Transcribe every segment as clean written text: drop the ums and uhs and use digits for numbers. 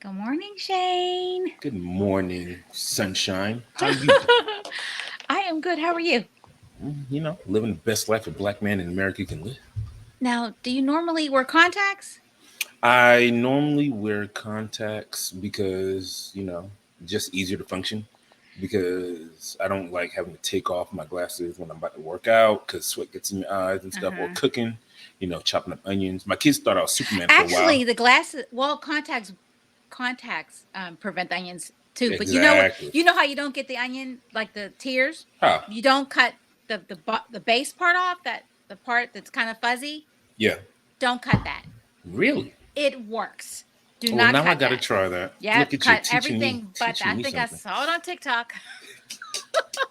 Good morning, Shane. Good morning, sunshine. How you doing? I am good. How are you? Living the best life a black man in America can live. Now, do you normally wear contacts? I normally wear contacts because, just easier to function. Because I don't like having to take off my glasses when I'm about to work out because sweat gets in your eyes and stuff, or Uh-huh. cooking, chopping up onions. My kids thought I was Superman for a while. Actually, the glasses, well, contacts prevent the onions too. But you know what? Exactly. You know how you don't get the onion like the tears? Huh. You don't cut the base part off, that the part that's kind of fuzzy. Yeah. Don't cut that. Really? It works. Do Well, not now I cut got to that. try that. Look Yep, at you cut teaching me, everything but teaching I me think I something. saw it on TikTok.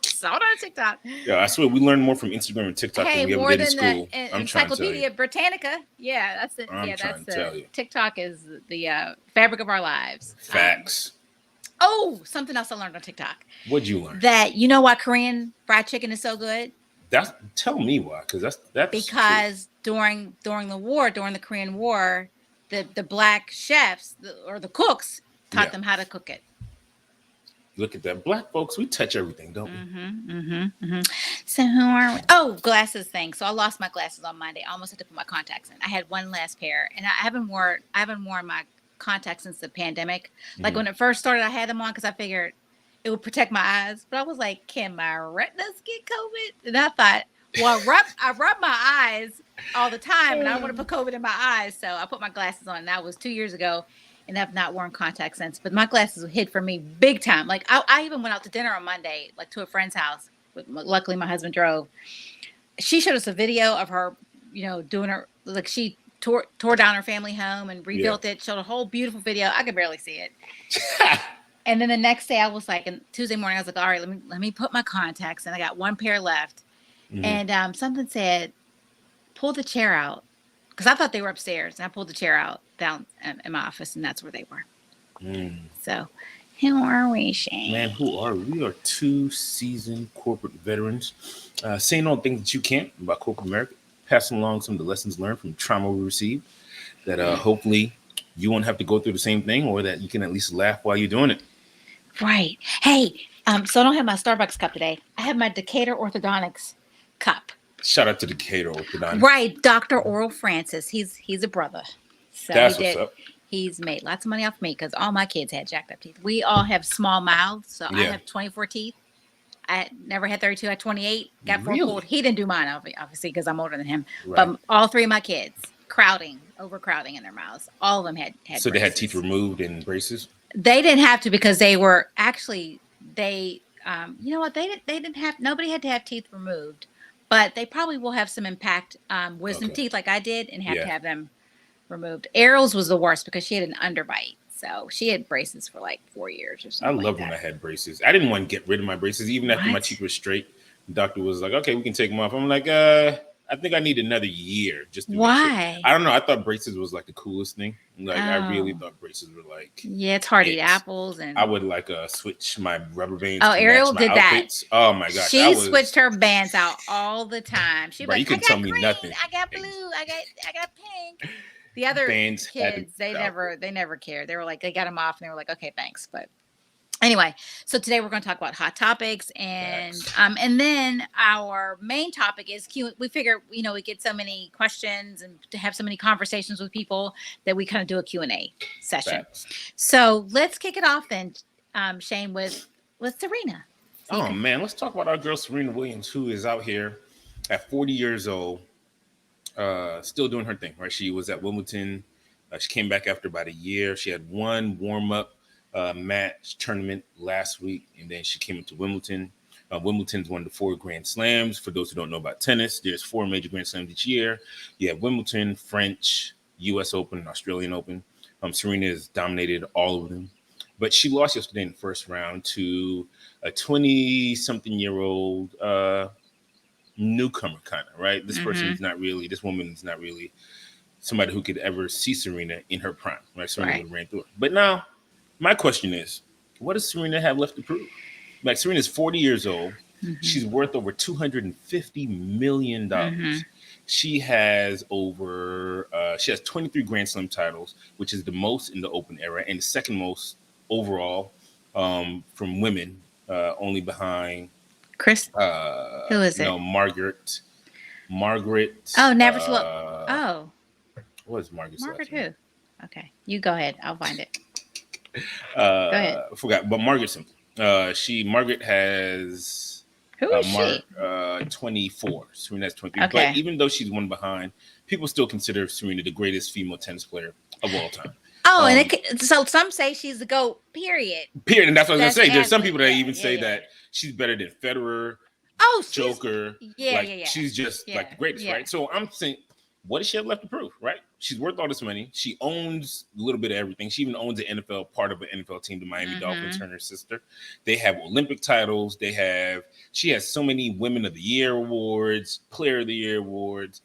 Saw it on TikTok. Yeah, I swear we learned more from Instagram and TikTok than Hey, we ever more did in than the school. I'm trying to tell you. Encyclopedia Britannica. Yeah, that's it. I'm Yeah, trying that's to the tell you. TikTok is the fabric of our lives. Facts. Oh, something else I learned on TikTok. What'd you learn? That you know why Korean fried chicken is so good? That's tell me why, because that's true. Because during the Korean War, the black chefs or the cooks taught Yeah. them how to cook it. Look at that. Black folks, we touch everything, don't we? So who are we? Oh, glasses thing. So I lost my glasses on Monday. I almost had to put my contacts in. I had one last pair, and I haven't worn my contacts since the pandemic. Like Hmm. when it first started, I had them on because I figured it would protect my eyes. But I was like, can my retinas get COVID? And I thought, well, I rub my eyes all the time, and I don't want to put COVID in my eyes. So I put my glasses on. And that was 2 years ago, and I've not worn contacts since. But my glasses hid for me big time. Like I even went out to dinner on Monday, like to a friend's house. Luckily, my husband drove. She showed us a video of her, doing her like she tore down her family home and Yeah. rebuilt it. Showed a whole beautiful video. I could barely see it. And then the next day, I was like, and Tuesday morning, I was like, all right, let me put my contacts in. I got one pair left, Hmm. and something said, pull the chair out, because I thought they were upstairs, and I pulled the chair out down in my office, and that's where they were. So, who are we, Man, Shane? who are we? We are two seasoned corporate veterans, saying all the things that you can't about corporate America, passing along some of the lessons learned from trauma we received. That hopefully you won't have to go through the same thing, or that you can at least laugh while you're doing it. Right. Hey, so I don't have my Starbucks cup today. I have my Decatur Orthodontics cup. Shout out to the Cato Orthodontics. Right, Dr. Oral Francis. He's a brother. So he That's what's did. up. He's made lots of money off me because all my kids had jacked up teeth. We all have small mouths, so I Yeah. have 24 teeth. I never had 32. I had 28. Got 4 pulled. Really? He didn't do mine, obviously, because I'm older than him. Right. But all 3 of my kids, overcrowding in their mouths. All of them had So they had teeth braces. removed and braces. They didn't have to because they were actually they. You know what? They didn't have. Nobody had to have teeth removed, but they probably will have some impact wisdom Okay. teeth like I did and have to Yeah. have them removed. Errol's was the worst because she had an underbite. So she had braces for like 4 years or I something like love when I that. had braces. I didn't want to get rid of my braces, even after my What? teeth were straight. The doctor was like, "Okay, we can take them off." I'm like, I think I need another year just to make sure." I Why? don't know. I thought braces was like the coolest thing. Like I really Oh. thought braces were like Yeah, it's hard to eat it. apples I and would like switch my rubber bands oh, to match Ariel my did that. outfits. Oh my gosh, I She switched was. her bands out all the time. She'd be Bro, you like, I can tell got me green, nothing. I got blue, I got pink. The other Bands had to be kids, they out. never cared. They were like, they got them off and they were like, okay, thanks. But anyway, so today we're going to talk about hot topics, Facts. and then our main topic is Q. We figure, we get so many questions and to have so many conversations with people that we kind of do a Q&A session. Facts. So let's kick it off then, Shane, with Serena. So you Oh can, man, let's talk about our girl Serena Williams, who is out here at 40 years old, still doing her thing. Right, she was at Wimbledon. She came back after about a year. She had one warm up match tournament last week, and then she came into Wimbledon. Wimbledon's one of the 4 Grand Slams. For those who don't know about tennis, there's 4 major Grand Slams each year. You have Wimbledon, French, U.S. Open, and Australian Open. Serena has dominated all of them, but she lost yesterday in the first round to a 20-something-year-old newcomer, kind of right. mm-hmm, This woman is not really somebody who could ever see Serena in her prime. Right, Serena would right. have ran through her. But now, my question is, what does Serena have left to prove? Like Serena's 40 years old. Mm-hmm, She's worth over $250 million. mm-hmm. She has over she has 23 Grand Slam titles, which is the most in the Open era and the second most overall from women, only behind Chris, who is it? no Margaret. Margaret. Oh, never too. Oh, What is Margaret's Margaret last name? who? Okay, you go ahead. I'll find it. Go ahead. I forgot, but Margaret Simpson. Margaret has Who is she? 24. Serena has 23. Okay. But even though she's one behind, people still consider Serena the greatest female tennis player of all time. Oh, and so some say she's the GOAT. Period. Period. And that's what I was That's gonna say. There's some absolute- people that yeah, even say yeah. that she's better than Federer, Oh, Joker. yeah. She's just like the greatest, yeah. right? So I'm saying, what does she have left to prove, right? She's worth all this money. She owns a little bit of everything. She even owns an NFL, part of an NFL team, the Miami Dolphins, her and her sister. They have Olympic titles. She has so many Women of the Year awards, Player of the Year awards.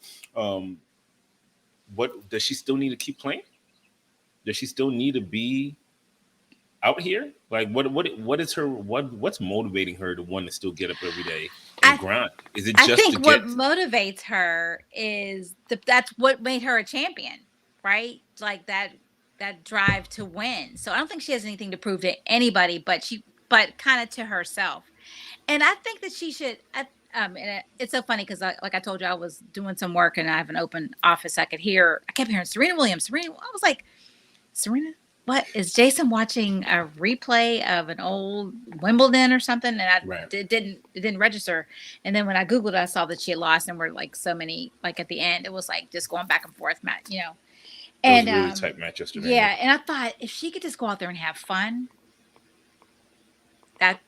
What does she still need to keep playing? Does she still need to be out here? Like what is her what's motivating her to want to still get up every day and grind? Is it just I think to what motivates her is that's what made her a champion, right? Like that drive to win. So I don't think she has anything to prove to anybody, but kind of to herself. And I think that she should. And it's so funny because, like I told you, I was doing some work and I have an open office. I kept hearing Serena Williams. Serena. I was like, Serena. What is Jason watching a replay of an old Wimbledon or something? And it didn't register. And then when I Googled it, I saw that she had lost and were like so many, like at the end, it was like just going back and forth, Matt, And it was a really tight match yesterday. Yeah. And I thought if she could just go out there and have fun, I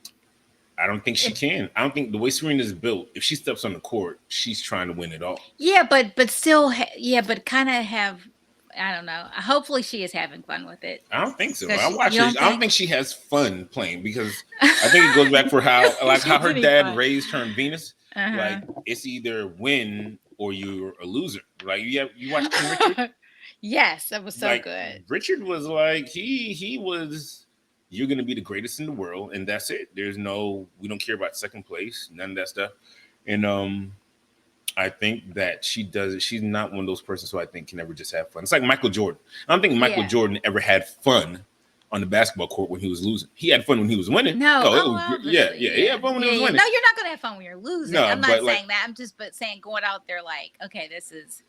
don't think she can. I don't think the way Serena's built, if she steps on the court, she's trying to win it all. Yeah, but still, but kind of have, I don't know. Hopefully she is having fun with it. I don't think so. I watch her. I don't think she has fun playing because I think it goes back for how her dad raised her in Venus. Like it's either win or you're a loser. Like you watch King Richard. Yes, that was so good. Richard was like he was. You're gonna be the greatest in the world, and that's it. We don't care about second place, none of that stuff. And I think that she does it. She's not one of those persons who I think can ever just have fun. It's like Michael Jordan. I don't think Michael Jordan ever had fun on the basketball court when he was losing. He had fun when he was winning. No, he had fun when he was winning. No, you're not gonna have fun when you're losing. No, I'm not saying that. I'm just saying going out there like, okay, this is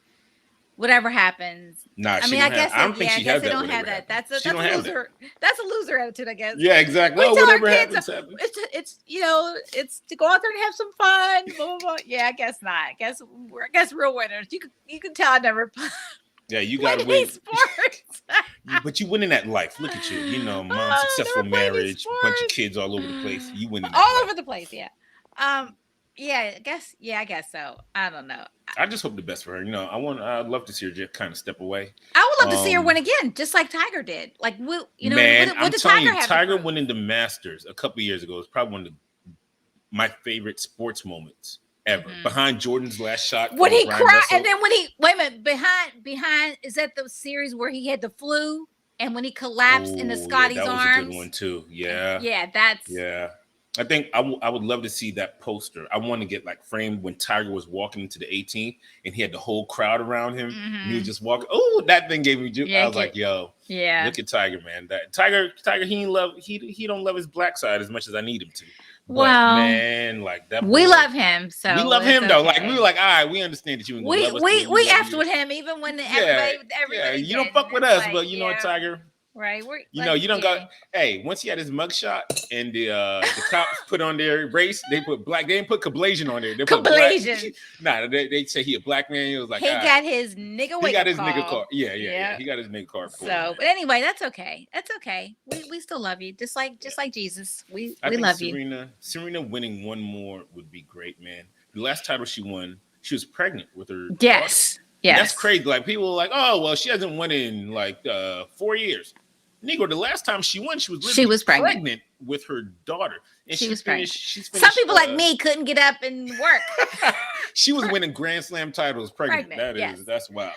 whatever happens. Nah, I don't think she has that. They don't have that. That's a loser. That's a loser attitude, I guess. Yeah, exactly. We tell our kids it's it's to go out there and have some fun. Blah, blah, blah. Yeah, I guess not. I guess real winners. You can tell I never. Yeah, you gotta win sports. But you winning at life. Look at you. Mom, successful marriage, bunch of kids all over the place. You winning all over the place. Yeah. Yeah, I guess so. I don't know. I just hope the best for her. I'd love to see her just kind of step away. I would love to see her win again, just like Tiger did. Like, what I'm did telling Tiger you, have? Tiger winning the Masters a couple years ago is probably one of my favorite sports moments ever. Behind Jordan's last shot, when he cried, and then when he wait a minute behind is that the series where he had the flu and when he collapsed in the Scotty's arms? That was a good one too. Yeah. I think I would love to see that poster. I want to get framed when Tiger was walking into the 18th and he had the whole crowd around him. And he was just walking. Oh, that thing gave me juice. I was like, yo, look at Tiger, man. That Tiger, he don't love his black side as much as I need him to. But, man, that. We love him. So we love him though. We were like, all right, we understand that you. We effed with him even when everybody. You don't fuck with us, but you know what, Tiger. Right. You don't go. Hey, once he had his mugshot and the cops put on their race, they didn't put Kablasian on there. They put Kablasian. They say he a black man. He was like, he got his nigga. He got his nigga card. Yeah. He got his nigga card. So, but anyway, that's okay. That's okay. We still love you, just like Jesus. We love you. Serena winning one more would be great, man. The last title she won, she was pregnant with her. Yes. Daughter. Yes. That's crazy. People are like, oh well, she hasn't won in 4 years. Negro, the last time she won, she was pregnant with her daughter. And she was pregnant. Some people like me couldn't get up and work. She was winning Grand Slam titles pregnant. That's wild.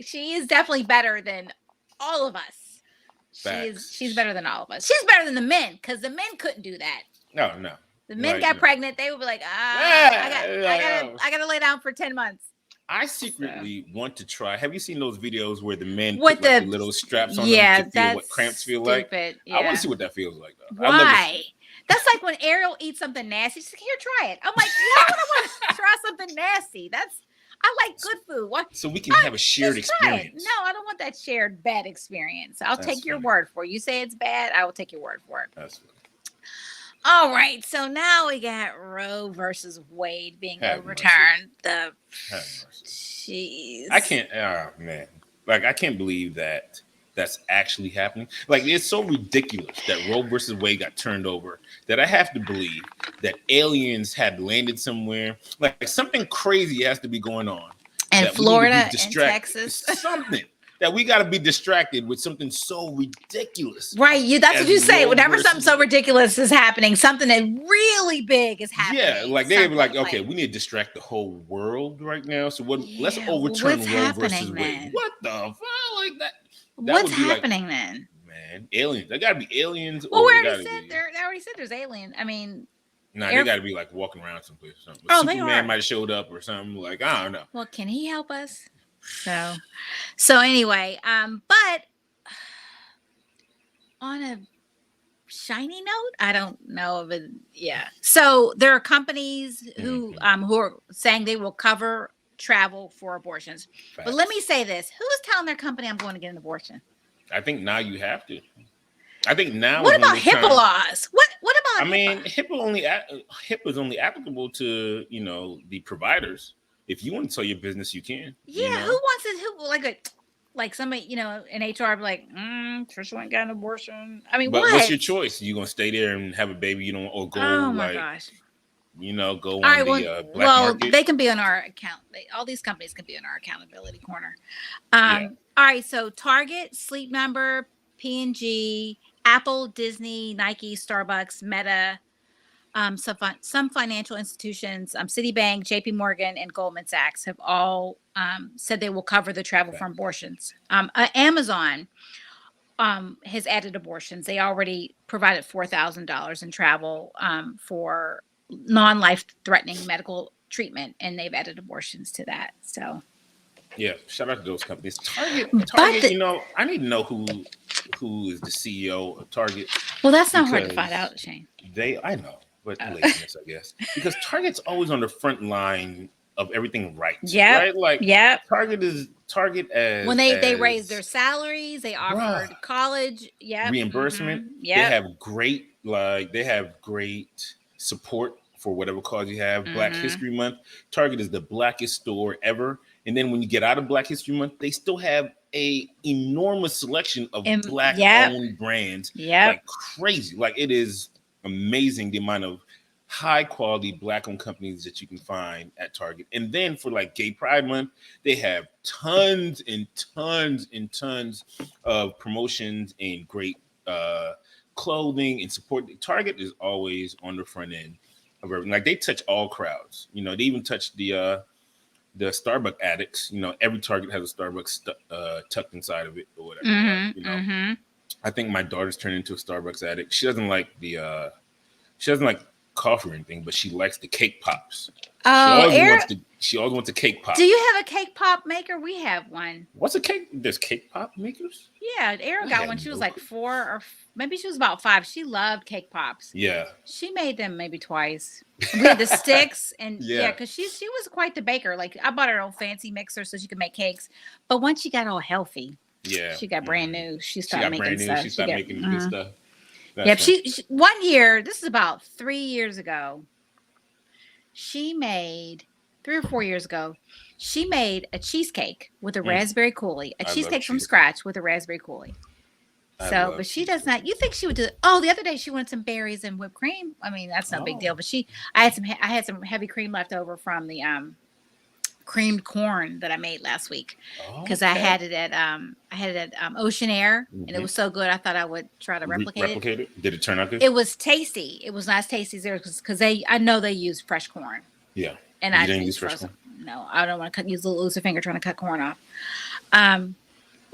She is definitely better than all of us. She's better than all of us. She's better than the men because the men couldn't do that. No. The men got pregnant. They would be like, I gotta lay down for 10 months. I So secretly want to try. Have you seen those videos where the men what put like the the little straps on them to yeah, feel what that's cramps feel like? stupid. I want to Yeah. see what that feels like, though. I'd love to see. Why? That's like when Ariel eats something nasty. She's like, here, try it. I'm like, why would I want to try something nasty? That's I like good food. What? So we can have a shared Just try it. No, experience. I don't want that shared bad experience. I'll That's take your funny. word for it. You say it's bad, I will take your word for it. That's funny. All right, so now we got Roe versus Wade being Have mercy. overturned. The Have mercy. jeez, I can't. Oh man, like I can't believe that that's actually happening. Like it's so ridiculous that Roe versus Wade got turned over that I have to believe that aliens had landed somewhere. Like something crazy has to be going on and that we need to be Florida and distracted. Texas. Something that we got to be distracted with something so ridiculous. Right, that's what As you say. Roe Whenever something versus so ridiculous is happening, something that really big is Yeah, happening. like they'd be like, Something okay, we need to distract the whole world right now. So what? Let's yeah, overturn what's Roe versus happening Wade. then? What the fuck? Like that? That What's would be like, happening then? man, aliens. They gotta be aliens, Well, we or they already gotta said be. they already said there's alien. I mean, Nah, they air. gotta be like walking around someplace or something. Oh, they Superman are. might have showed up or something. Like I don't know. Well, can he help us? So anyway, but on a shiny note, I don't know of it. Yeah. So there are companies who are saying they will cover travel for abortions. But let me say this: who's telling their company I'm going to get an abortion? I think now you have to. I think now What is one about of those HIPAA times. laws? What I about mean, HIPAA? HIPAA is only applicable to the providers. If you want to tell your business, you can. Yeah, who wants it? Who like somebody in HR be like, Trisha went and got an abortion. I mean, But what's what? your choice? You gonna stay there and have a baby? You don't, or go Oh my like gosh. go All on right, the black well, market? they can be on our account. All these companies can be on our accountability corner. Yeah, All right, so Target, Sleep Number, P&G, Apple, Disney, Nike, Starbucks, Meta, some financial institutions, Citibank, JP Morgan, and Goldman Sachs have all said they will cover the travel for abortions. Amazon has added abortions. They already provided $4,000 in travel for non-life threatening medical treatment, and they've added abortions to that. So, yeah. Shout out to those companies. Target, but Target. I need to know who is the CEO of Target well, that's not hard to find because out, Shane. I know, but Oh. laziness, I guess. Because Target's always on the front line of everything Yep. right? Like Yep. Target When they raised their salaries, they bruh, offered college. Yep. reimbursement. Yep. They have great support for whatever cause you have. Black Mm-hmm. History Month. Target is the blackest store ever. And then when you get out of Black History Month, they still have a enormous selection of black Yep. owned brands. Yep. Like crazy. Like it is amazing the amount of high quality black owned companies that you can find at Target. And then for like Gay Pride Month, they have tons and tons and tons of promotions and great clothing and support. Target is always on the front end of everything. Like they touch all crowds. They even touch the Starbucks addicts. Every Target has a Starbucks tucked inside of it or whatever. Mm-hmm. I think my daughter's turned into a Starbucks addict. She doesn't like she doesn't like coffee or anything, but she likes the cake pops. Oh, She always wants a cake pop. Do you have a cake pop maker? We have one. What's a cake? There's cake pop makers? Yeah, Erin got one. She was like 4 or maybe she was about 5. She loved cake pops. Yeah. She made them maybe twice. We had the sticks and Yeah, because she was quite the baker. Like I bought her an old fancy mixer so she could make cakes. But once she got all healthy, yeah. she got brand new. She She started got making brand new. stuff. She started making good stuff. Yeah, she 1 year. This is about 3 years ago. She made 3 or 4 years ago. She made a cheesecake with a raspberry coulis. A cheesecake from scratch with a raspberry coulis. So, but she does not. You think she would do? Oh, the other day she wanted some berries and whipped cream. I mean, that's no big deal. But I had some heavy cream left over from the creamed corn that I made last week because I had it at Ocean Air and it was so good. I thought I would try to replicate it. Did it turn out good? It was tasty. It was not as tasty as theirs because I know they use fresh corn. Yeah, and you I didn't use fresh corn. No, I don't want to use a little loser finger trying to cut corn off.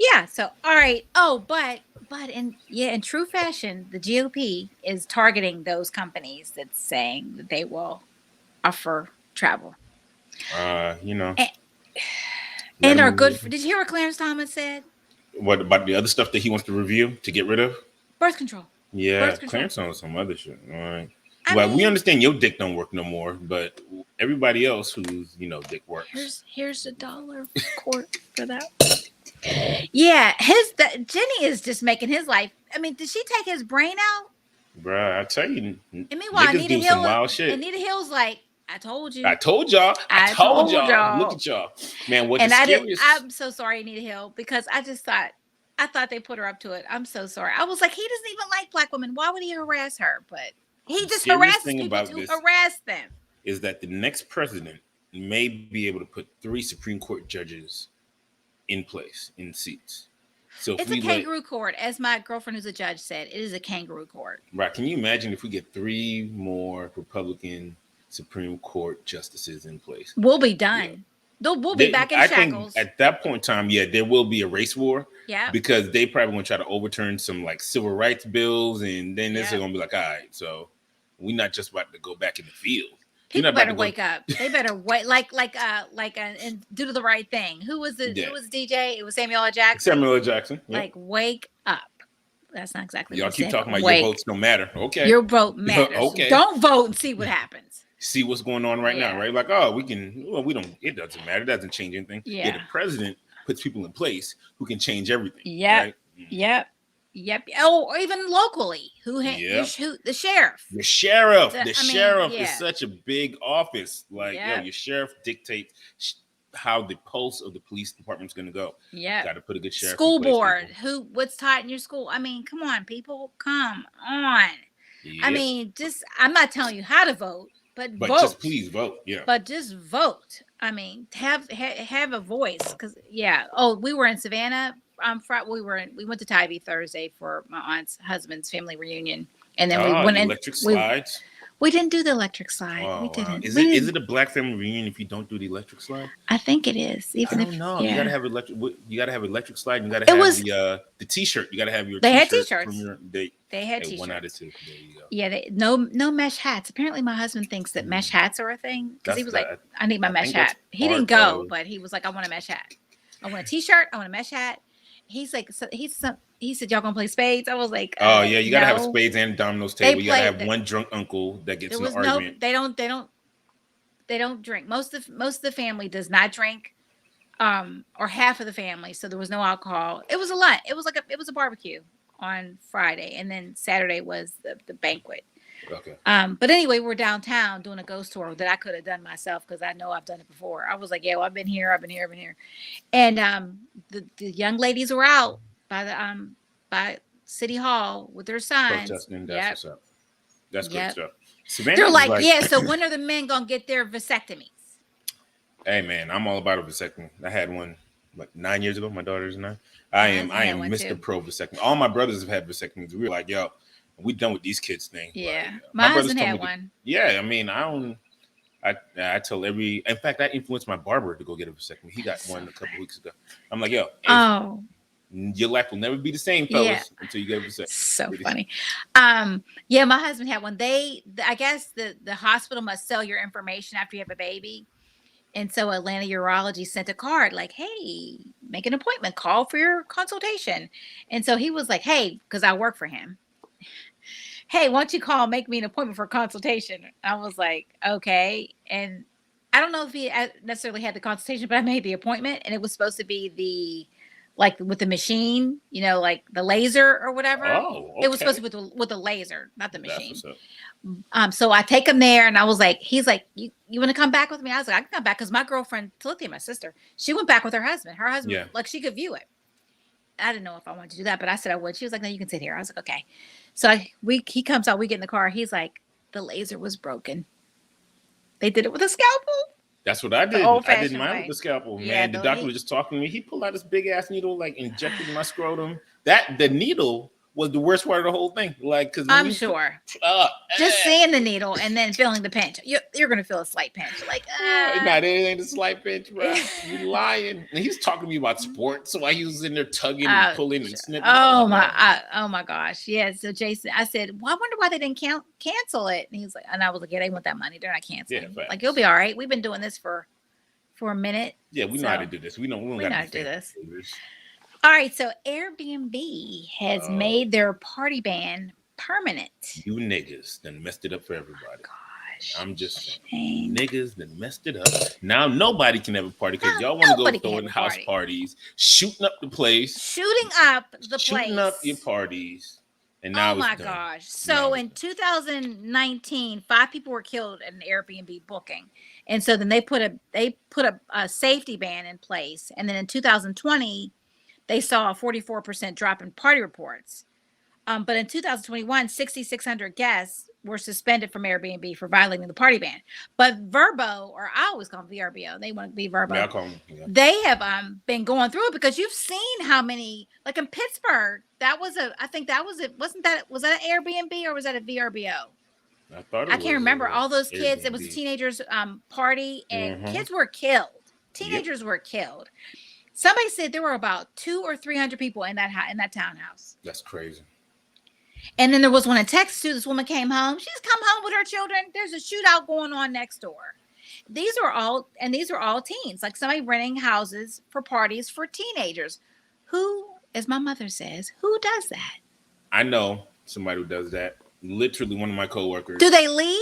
Yeah. So all right. Oh, but in true fashion, the GOP is targeting those companies that's saying that they will offer travel. And Let And our him. good. Did you hear what Clarence Thomas said? What about the other stuff that he wants to review to get rid of? Birth control. Yeah, Birth control. Clarence on some other shit. All right. I Well, we mean, understand your dick don't work no more, but everybody else who's dick works. here's $1 court for that. Yeah, Jenny is just making his life. I mean, did she take his brain out? Bruh, I tell you, And meanwhile, niggas do some wild shit. Anita Hill's like, I told you. I told y'all. I told y'all. Look at y'all, man. What's And the scariest? I'm so sorry, Anita Hill, because I thought they put her up to it. I'm so sorry. I was like, he doesn't even like black women. Why would he harass her? But he just harasses people to harass them. Is that the next president may be able to put 3 Supreme Court judges in place in seats. So it's a kangaroo court, as my girlfriend who's a judge said. It is a kangaroo court. Right. Can you imagine if we get 3 more Republican Supreme Court justices in place? We'll be done. Yeah. We'll be back in shackles. Think at that point in time, there will be a race war. Yeah. Because they probably want to try to overturn some like civil rights bills, and then this is gonna be like, all right, so we're not just about to go back in the field. People better wake up. They better wait, and do the right thing. Who was it? Who was DJ? It was Samuel L. Jackson. Samuel L. Jackson. Yep. Like, wake up. That's not exactly. Y'all keep talking about your votes don't matter. Okay. Your vote matters. Okay. Don't vote and see what happens. See what's going on right now, right? Like, oh, we don't. It doesn't matter. It doesn't change anything. Yeah. The president puts people in place who can change everything. Yeah. Right? Yep. Oh, or even locally, the sheriff. The sheriff. The sheriff is such a big office. Like, your sheriff dictates how the pulse of the police department's going to go. Yeah. Got to put a good sheriff. School board. What's taught in your school? I mean, come on, people. Come on. Yep. I mean, I'm not telling you how to vote, but vote. Just please vote. Yeah. But just vote. I mean, have a voice. Because, we were in Savannah. We went to Tybee Thursday for my aunt's husband's family reunion, and then we went in electric slides. We didn't do the electric slide. We didn't. Wow. Is it a black family reunion if you don't do the electric slide? I think it is. I don't know. You gotta have electric. You gotta have electric slide. And you gotta have the T-shirt. You gotta have your. They had T-shirts. They had T-shirts. 1 out of 2. There you go. Yeah. No mesh hats. Apparently, my husband thinks that mesh hats are a thing because he was like, "I need my mesh hat." He didn't go, but he was like, "I want a mesh hat. I want a T-shirt. I want a mesh hat." He's like, he said, y'all gonna play spades? I was like, oh yeah, you gotta have a spades and dominoes table. You gotta have one drunk uncle that gets in an argument. They don't drink. Most of the family does not drink, or half of the family. So there was no alcohol. It was a lot. It was a barbecue on Friday, and then Saturday was the banquet. Okay. But anyway, we're downtown doing a ghost tour that I could have done myself because I know I've done it before. I was like, I've been here, and the young ladies were out by City Hall with their signs. Protesting. That's what's up. That's good stuff. They're like, so when are the men gonna get their vasectomies? Hey man, I'm all about a vasectomy. I had one like 9 years ago. My daughter's 9. I am Mr. Pro vasectomy. All my brothers have had vasectomies. We were like, we done with these kids thing. Yeah, like, my husband had one. I mean, I tell in fact, I influenced my barber to go get a vasectomy. He got one a couple weeks ago. I'm like, your life will never be the same, fellas, until you get a vasectomy. So funny. My husband had one. I guess the hospital must sell your information after you have a baby. And so Atlanta Urology sent a card like, hey, make an appointment, call for your consultation. And so he was like, hey, because I work for him. Hey, why don't you call, make me an appointment for a consultation? I was like, okay. And I don't know if he necessarily had the consultation, but I made the appointment, and it was supposed to be with the machine, like the laser or whatever. Oh, okay. It was supposed to be with the laser, not the machine. So I take him there, and I was like, he's like, you want to come back with me? I was like, I can come back because my girlfriend, Talithia, my sister, she went back with her husband. Her husband, like, she could view it. I didn't know if I wanted to do that, but I said I would. She was like, no, you can sit here. I was like, okay. So he comes out, we get in the car. He's like, the laser was broken. They did it with a scalpel. That's what I did. I did mine with the scalpel, man. Yeah, the doctor was just talking to me. He pulled out this big ass needle, like injected my scrotum. The needle was the worst part of the whole thing. Like, because I'm sure. Just seeing the needle and then feeling the pinch. You're gonna feel a slight pinch. Like, it ain't a slight pinch, bro. You lying. And he's talking to me about sports, so he was in there tugging and pulling and snipping. Oh my gosh. Yeah. So Jason, I said, well, I wonder why they didn't cancel it. And he was like, and I was like, yeah, they want that money. They're not canceling. Yeah, like, you'll be all right. We've been doing this for for a minute. Yeah, we know how to do this. We don't We got know to how be to do fancy. this. Davis. All right, so Airbnb has made their party ban permanent. You niggas done messed it up for everybody. Gosh, I'm just saying. shame. Niggas done messed it up. Now nobody can have a party because Now y'all want to go nobody can throwing have a house party. parties, shooting up the place, Shooting up the shooting place. up your parties, and Oh now it's my done. gosh. Now So it's in done. 2019, 5 people were killed at an Airbnb booking. And so then they put a safety ban in place. And then in 2020, they saw a 44% drop in party reports. But in 2021, 6,600 guests were suspended from Airbnb for violating the party ban. But Verbo, or I always call them VRBO, they want to be Verbo. Yeah, I call them, yeah. They have been going through it because you've seen how many, like in Pittsburgh, I think that was it. Was that an Airbnb or was that a VRBO? I thought it I was can't remember. All those kids, it was a Airbnb. teenagers party and Mhm. kids were killed. Yep. Teenagers were killed. Somebody said there were about 200 or 300 people in that townhouse. That's crazy. And then there was one in Texas too. This woman came home. She's come home with her children. There's a shootout going on next door. These are all teens. Like somebody renting houses for parties for teenagers. Who, as my mother says, who does that? I know somebody who does that. Literally one of my coworkers. Do they leave?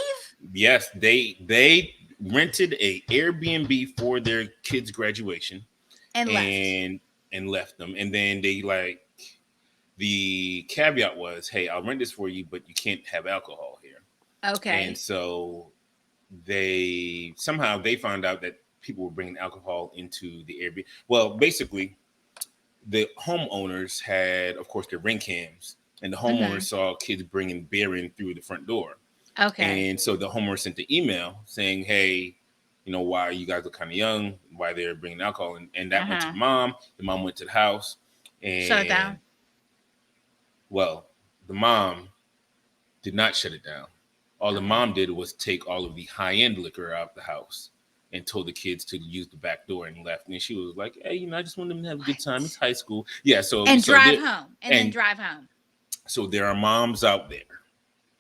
Yes, they rented a Airbnb for their kids' graduation And left them. And then they the caveat was, hey, I'll rent this for you, but you can't have alcohol here. Okay. And so they found out that people were bringing alcohol into the Airbnb. Well, basically, the homeowners had, of course, their ring cams, and the homeowners saw kids bringing beer in through the front door. Okay. And so the homeowner sent the email saying, hey, why you guys are kind of young, why they're bringing alcohol. And that went to the mom. The mom went to the house. And shut it down. Well, the mom did not shut it down. All the mom did was take all of the high-end liquor out of the house and told the kids to use the back door and left. And she was like, hey, I just want them to have a good time. It's high school. Yeah, drive home. And then drive home. So there are moms out there,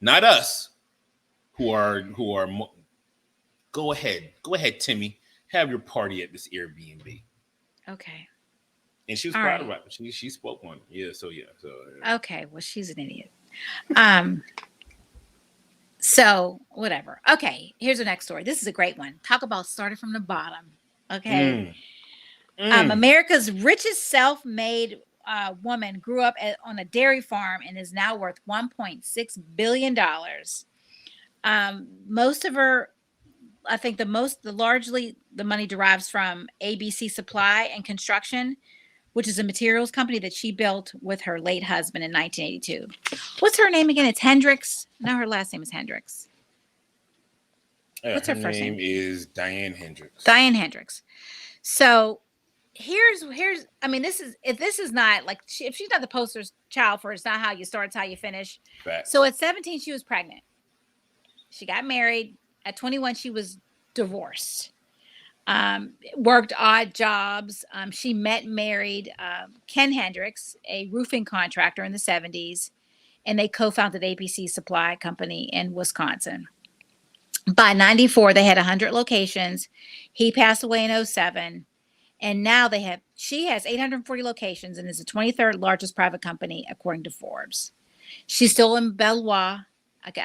not us, who are go ahead, Timmy, have your party at this Airbnb. Okay. And she was proud about it. She spoke on it. Yeah. Okay. Well, she's an idiot. So whatever. Okay. Here's the next story. This is a great one. Talk about started from the bottom. Okay. America's richest self-made woman grew up on a dairy farm and is now worth $1.6 billion. Most of her, I think largely the money derives from ABC Supply and Construction, which is a materials company that she built with her late husband in 1982. What's her name again? It's Hendricks. No, her last name is Hendricks. What's her first name? Is Diane Hendricks. Diane Hendricks. So here's I mean, if this is not like if she's not the poster child for it's not how you start, it's how you finish. Fact. So at 17 she was pregnant. She got married. At 21 she was divorced. Worked odd jobs. She met and married Ken Hendricks, a roofing contractor in the 70s, and they co-founded ABC Supply Company in Wisconsin. By 94, they had 100 locations. He passed away in 2007, and now she has 840 locations and is the 23rd largest private company according to Forbes. She's still in Bellois. Okay,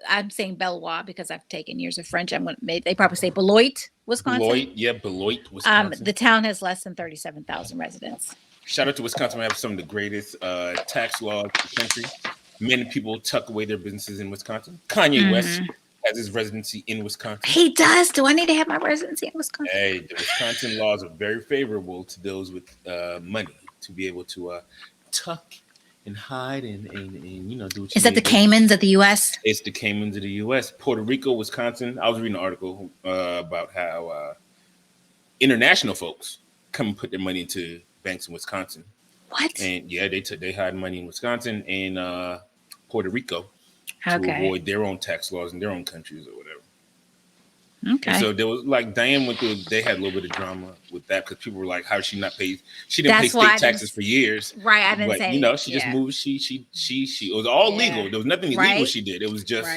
I'm saying Bellois because I've taken years of French. They probably say Beloit, Wisconsin. Beloit, Wisconsin. The town has less than 37,000 residents. Shout out to Wisconsin. We have some of the greatest tax laws in the country. Many people tuck away their businesses in Wisconsin. Kanye West has his residency in Wisconsin. He does. Do I need to have my residency in Wisconsin? Hey, the Wisconsin laws are very favorable to those with money to be able to tuck and hide and do what you Is that the Caymans of the U.S.? It's the Caymans of the U.S. Puerto Rico, Wisconsin. I was reading an article about how international folks come and put their money into banks in Wisconsin. What? And yeah, they hide money in Wisconsin and Puerto Rico to avoid their own tax laws in their own countries or whatever. Okay. And so there was like Diane went through. They had a little bit of drama with that because people were like, "How did she not pay? She didn't pay state taxes for years." Right. I didn't say. She just moved. She. It was all legal. There was nothing illegal she did. It was just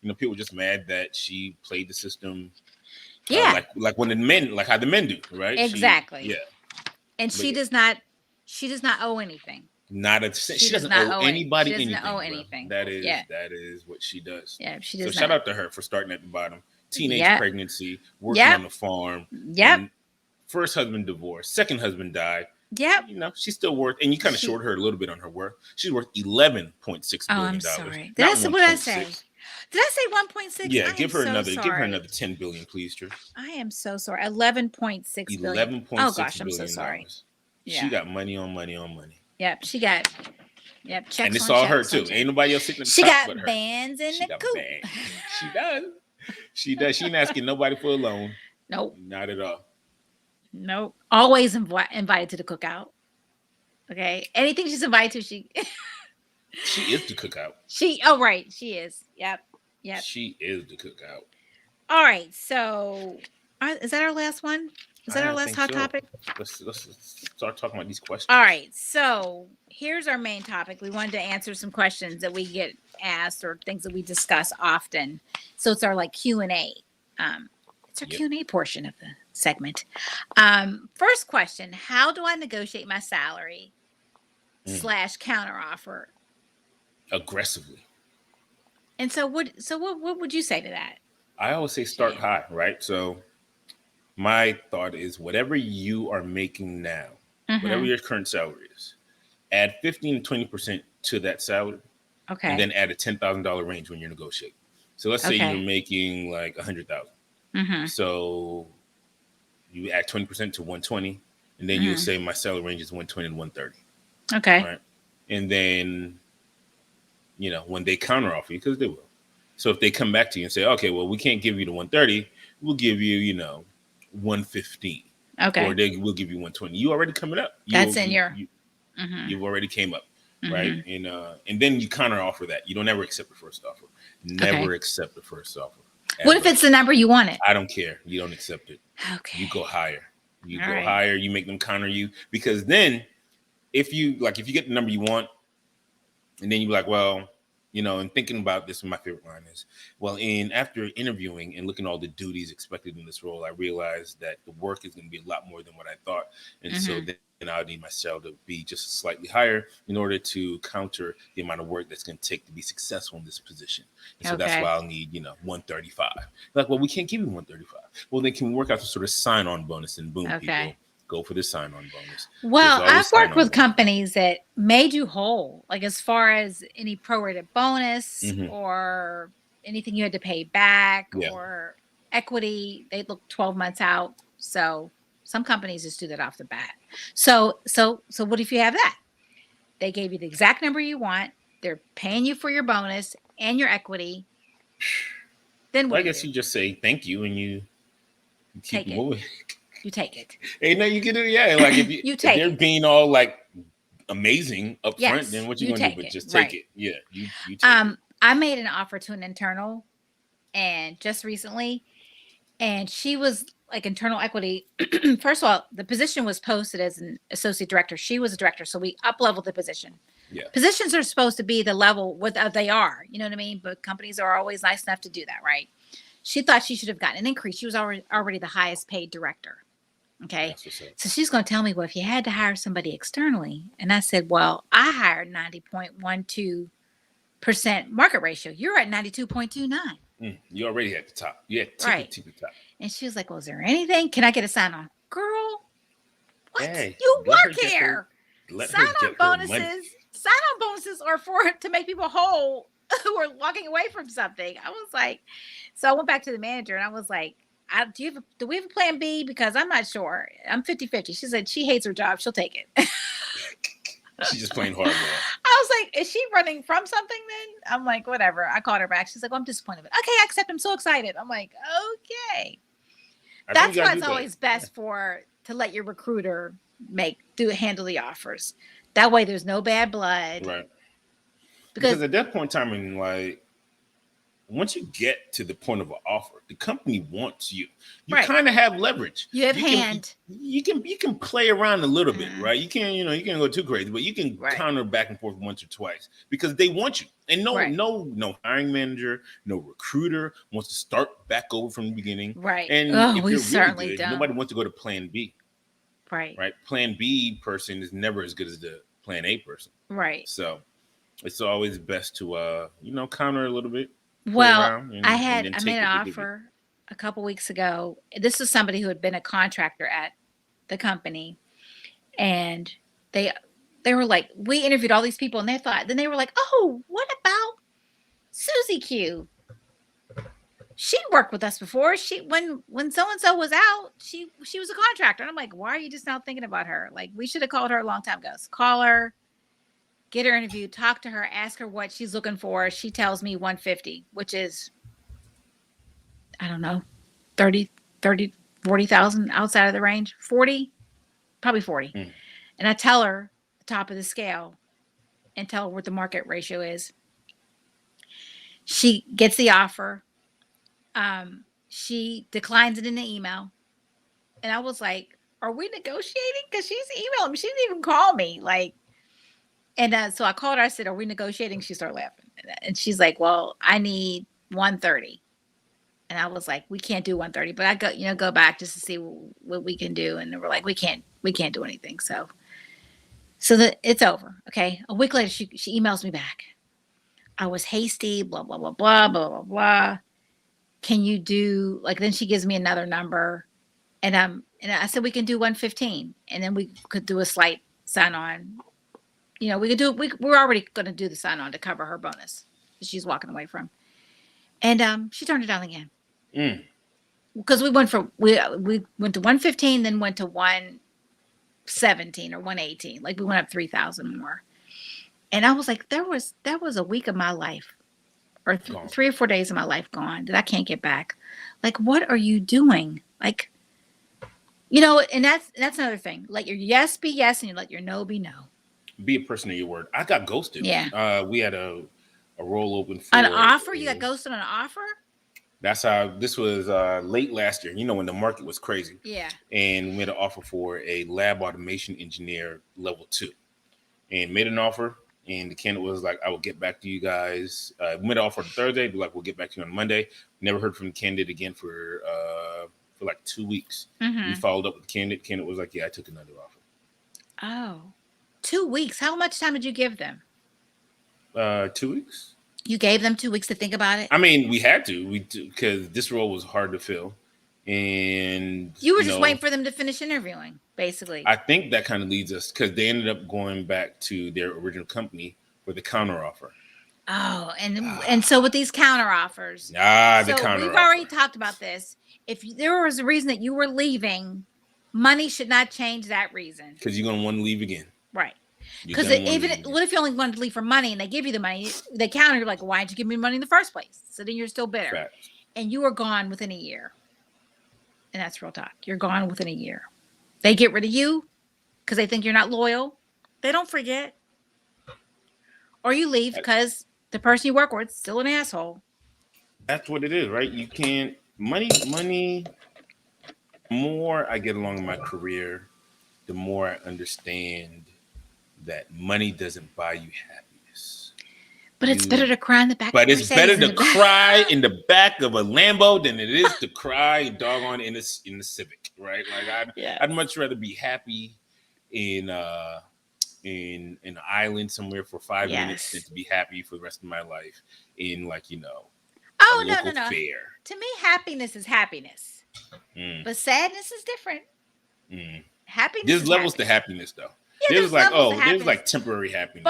people were just mad that she played the system Yeah, Like when the men, like how the men do, right? exactly. And But yeah, she does not owe anything. not a cent. She She does doesn't not owe owe it. She anybody doesn't owe anything, bro. anything. That Yeah. is what she does. Yeah, she So does shout not. out to her for starting at the bottom. Teenage Yep. pregnancy, working Yep. on the farm, Yep. and first husband divorced, second husband died. Yep. You know, she's still worth, and you kind of short her a little bit on her worth. She's worth $11.6 Oh, billion. I'm sorry. Not What did I 1.6. say? Did I say 1.6? Yeah, I am so sorry. give her another 10 billion, please, Trish. I am so sorry. 11.6 billion. 11.6 Oh gosh, I'm so billion sorry. dollars. Yeah. She got money on money on money. Yep, she got. Yep, checks and it's on all checks her on too. checks. Ain't nobody else sitting at the She top got but her. bands in She the got coop. bands. She does. She does. She ain't asking nobody for a loan. Nope. Not at all. Nope. Always invited to the cookout. Okay. Anything she's invited to, she She is the cookout. Right. She is. Yep. Yep. She is the cookout. All right. So is that our last one? Is that our last hot topic? Let's start talking about these questions. All right. So here's our main topic. We wanted to answer some questions that we get asked or things that we discuss often. So it's our like Q&A. It's our Q&A portion of the segment. First question: how do I negotiate my salary / counter offer aggressively? And so what would you say to that? I always say start high, right? So my thought is whatever you are making now, whatever your current salary is, add 15 to 20% to that salary. Okay. And then add a $10,000 range when you're negotiating. So let's say you're making like $100,000. So you add 20% to 120, and then you'll say my salary range is 120 to 130. Okay. Right. And then, you know, when they counter offer you, because they will. So if they come back to you and say, okay, well, we can't give you the 130, we'll give you, you know, 115. Okay. Or they will give you 120. You already coming up. You've already came up. Right. And then you counter offer that. You don't ever accept the first offer. Never accept the first offer. Ever. What if it's the number you wanted? I don't care. You don't accept it. Okay. You go higher. You go higher. You make them counter you, because then if you get the number you want, and then you're like, well, you know, and thinking about this, my favorite line is, well, after interviewing and looking at all the duties expected in this role, I realized that the work is going to be a lot more than what I thought. And so then I need my salary to be just slightly higher in order to counter the amount of work that's going to take to be successful in this position. And so that's why I'll need, 135. Like, well, we can't give you 135. Well, then can we work out the sort of sign-on bonus, and boom, people go for the sign-on bonus. Well, I've worked with companies that made you whole, like as far as any prorated bonus or anything you had to pay back or equity. They look 12 months out. So some companies just do that off the bat. So what if you have that? They gave you the exact number you want. They're paying you for your bonus and your equity. Then what? I guess you just say thank you and you keep moving. You take it. Hey, no, you can do like if you take if they're being all like amazing up front, then what you gonna do? But just take it. Yeah, you take it. I made an offer to an internal, and just recently, and she was like internal equity. First of all, the position was posted as an associate director. She was a director, so we up-leveled the position. Yeah. Positions are supposed to be the level what they are. You know what I mean? But companies are always nice enough to do that, right? She thought she should have gotten an increase. She was already the highest paid director. Okay. So she's going to tell me, well, if you had to hire somebody externally, and I said, well, I hired 90.12% market ratio. You're at 92.29. You already at the top. Yeah, to the top. And she was like, well, is there anything? Can I get a sign on? Girl, what? Hey, you work here. Sign on bonuses are to make people whole who are walking away from something. I was like, so I went back to the manager and I was like, do we have a plan B? Because I'm not sure. I'm 50-50. She said she hates her job. She'll take it. She's just playing hardball. I was like, is she running from something then? I'm like, whatever. I called her back. She's like, well, I'm disappointed. Okay, I accept. I'm so excited. I'm like, okay. That's why it's always best to let your recruiter handle the offers. That way there's no bad blood. Right. Because at that point in time, once you get to the point of an offer, the company wants you. You Right. kind of have leverage. You have You can hand. you can play around a little bit, Mhm. right? You can you can go too crazy, but you can Right. counter back and forth once or twice because they want you. And Right. no hiring manager, no recruiter wants to start back over from the beginning. Right. And Oh, if we you're really certainly good, don't. nobody wants to go to Plan B, Right. right? Plan B person is never as good as the Plan A person. Right. So it's always best to counter a little bit, play Well, around, and then I made take an what they give you. offer a couple weeks ago. This is somebody who had been a contractor at the company, and they they were like, we interviewed all these people, and then they were like, oh, what about Susie Q? She worked with us before. She when so and so was out, she was a contractor. And I'm like, why are you just now thinking about her? Like, we should have called her a long time ago. So call her, get her interviewed, talk to her, ask her what she's looking for. She tells me 150, which is, I don't know, 40,000 outside of the range. 40, probably 40. Mm. And I tell her the top of the scale and tell her what the market ratio is. She gets the offer. She declines it in the email. And I was like, are we negotiating? Because she's emailing me. She didn't even call me. Like, and so I called her. I said, are we negotiating? She started laughing. And she's like, well, I need 130. And I was like, we can't do 130, but I go back just to see what we can do. And they were like, we can't do anything. So that it's over. Okay. A week later, she emails me back. I was hasty, blah, blah, blah, blah, blah, blah, blah. Can you do, like, then she gives me another number. And I said, we can do 115. And then we could do a slight sign on. We could do, we're already going to do the sign on to cover her bonus that she's walking away from. And she turned it down again. Because we went to 115, then went to 117 or 118. Like, we went up 3,000 more. And I was like, that was a week of my life, or 3 or 4 days of my life gone that I can't get back. Like, what are you doing? Like, and that's another thing. Let your yes be yes, and you let your no be no. Be a person of your word. I got ghosted. Yeah. We had a roll open for an offer. You got ghosted on an offer. That's how this was late last year. When the market was crazy. Yeah. And we made an offer for a lab automation engineer level 2, and made an offer. And the candidate was like, I will get back to you guys. We made an offer on Thursday. Be like, we'll get back to you on Monday. Never heard from the candidate again for like 2 weeks. Mm-hmm. We followed up with the candidate. Candidate was like, yeah, I took another offer. Oh, 2 weeks. How much time did you give them? 2 weeks. You gave them 2 weeks to think about it? I mean, we had to, because this role was hard to fill. And you were just waiting for them to finish interviewing, basically. I think that kind of leads us, because they ended up going back to their original company for the counter offer. Oh, and so with these counter offers, the counter we've already talked about this. If there was a reason that you were leaving, money should not change that reason. Because you're gonna want to leave again, right? Because what if you only wanted to leave for money and they give you the money, they counter, you're like, why didn't you give me money in the first place? So then you're still bitter. Fact. And you were gone within a year. And that's real talk. You're gone within a year. They get rid of you because they think you're not loyal. They don't forget. Or you leave because the person you work with is still an asshole. That's what it is, right? You can't money. The more I get along in my career, the more I understand that money doesn't buy you happiness. But it's better to cry in the back. But it's better to cry in the back of a Lambo than it is to cry doggone in the Civic, right? Like I'd much rather be happy in an island somewhere for 5 minutes than to be happy for the rest of my life in no. fair. To me, happiness is happiness, but sadness is different. Happiness. There's levels to happiness, though. Yeah, there's like temporary happiness.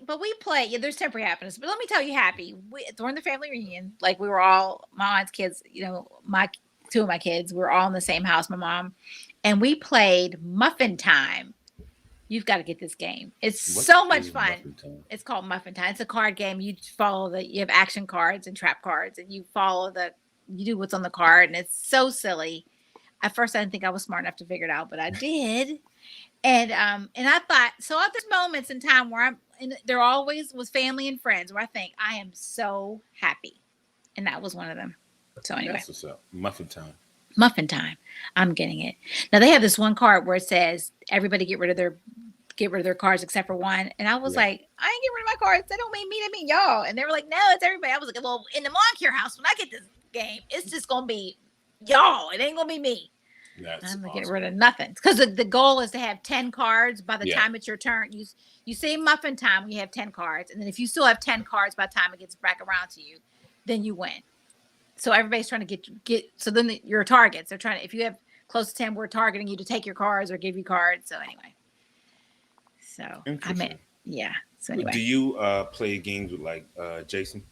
But we play. Yeah, there's temporary happiness. But let me tell you, during the family reunion, like, we were all, my aunt's kids, two of my kids, we were all in the same house, my mom, and we played Muffin Time. You've got to get this game. It's so much fun. It's called Muffin Time. It's a card game. You have action cards and trap cards, and you do what's on the card, and it's so silly. At first, I didn't think I was smart enough to figure it out, but I did. And I thought, so there's moments in time where there always was family and friends where I think I am so happy and that was one of them. So anyway, That's what's up. Muffin time. muffin time. I'm getting it. Now they have this one card where it says everybody get rid of their cards except for one. And I was Yeah. like, I ain't get rid of my cards. They don't mean me, they mean y'all. And they were like, no, it's everybody. I was like, well, in the Moncure house, when I get this game, it's just gonna be y'all. It ain't gonna be me. That's I'm gonna get awesome. rid of nothing. Because the goal is to have 10 cards by the Yeah. time it's your turn. You say muffin time when you have 10 cards. And then if you still have 10 cards by the time it gets back around to you, then you win. So everybody's trying to get so then your targets. They're trying to, if you have close to 10, we're targeting you to take your cards or give you cards. So anyway. So I mean, Interesting. yeah. So Do anyway, you play games with like Jason?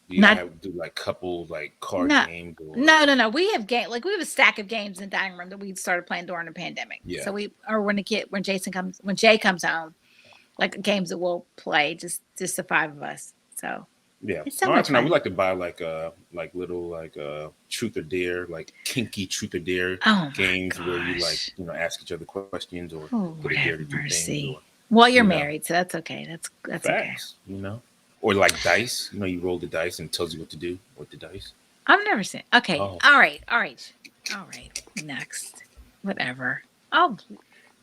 Do you not have do like couple like card no, games no. We have we have a stack of games in the dining room that we started playing during the pandemic. yeah. So when Jay comes home, like games that we'll play, just the five of us. So Yeah. it's so My much wife and I we fun. like to buy like little like truth or dare, like kinky truth or dare Oh my games where you like, gosh. ask each other questions or Oh put a Lord dare have to do things or mercy. Well, you you're know, married, so that's okay. That's okay. facts. Or like dice, you roll the dice and it tells you what to do with the dice. I've never seen. Okay. Oh, All right. Next. Whatever. Oh,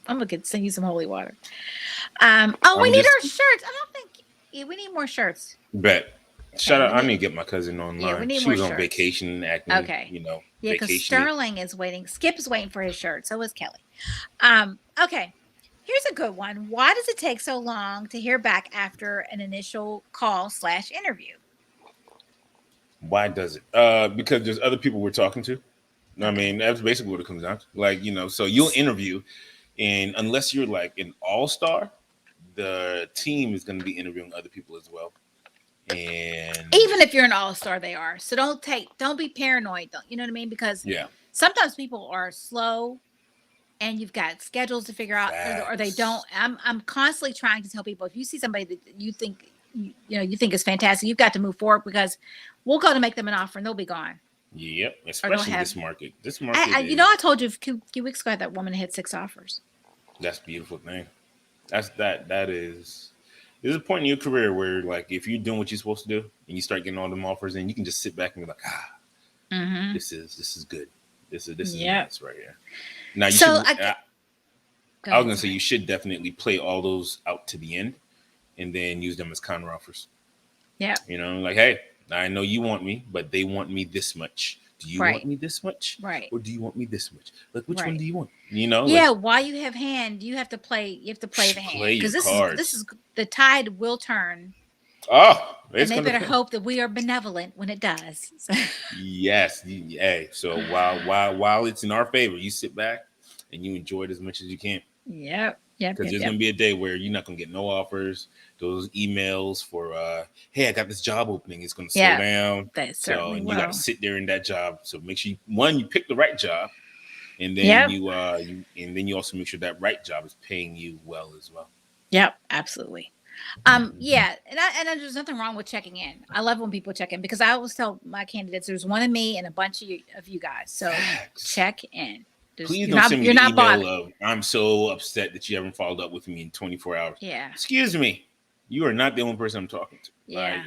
I'm gonna send you some holy water. Oh, we I'm need just our shirts. I don't think yeah, we need more shirts. bet. Shout Okay, out! we I need need to get my cousin yeah, we online. need She more was on shirts. vacation, acting, Okay. Yeah, because vacationy. Sterling is waiting. Skip is waiting for his shirt. So is Kelly. Okay. Here's a good one. Why does it take so long to hear back after an initial call/interview? Why does it? Because there's other people we're talking to. I Okay. mean, that's basically what it comes down to. Like, so you'll interview, and unless you're like an all star, the team is going to be interviewing other people as well. And Even if you're an all-star, they are. So don't be paranoid. Don't you know what I mean? Because yeah, sometimes people are slow and you've got schedules to figure out or they don't. facts. I'm constantly trying to tell people if you see somebody that you think is fantastic, you've got to move forward because we'll go to make them an offer and they'll be gone. Yep, Or they'll especially have this market. This market I is told you a few weeks ago that woman had 6 offers. that's a beautiful thing. That is there's a point in your career where like if you're doing what you're supposed to do and you start getting all them offers and you can just sit back and be like, Mm-hmm. this is good. This is Yep. nice right here. Now you So should. I get go I was ahead, gonna go say ahead. you should definitely play all those out to the end and then use them as counter offers. Yep. Like hey, I know you want me, but they want me this much. Do you want Right. me this much, Right. or do you want me this much? Like which one Right. do you want? Like Yeah, while you have hand, you have to play the play hand your because this cards. is the tide will turn, Oh, and it's they gonna. better hope that we are benevolent when it does. So, Yes. Hey, so while it's in our favor, you sit back and you enjoy it as much as you can. Because there's yep. gonna be a day where you're not gonna get no offers. Those emails for hey, I got this job opening, it's gonna slow Yeah, down. they So certainly and you gotta will. sit there in that job. So make sure you pick the right job and then Yep, you also make sure that right job is paying you well as well. yep, absolutely. Yeah, there's nothing wrong with checking in. I love when people check in because I always tell my candidates there's one of me and a bunch of you guys. So Facts. check in. There's Please don't send me you're the not email bothered. of I'm so upset that you haven't followed up with me in 24 hours. Yeah, Excuse me. You are not the only person I'm talking to. yeah,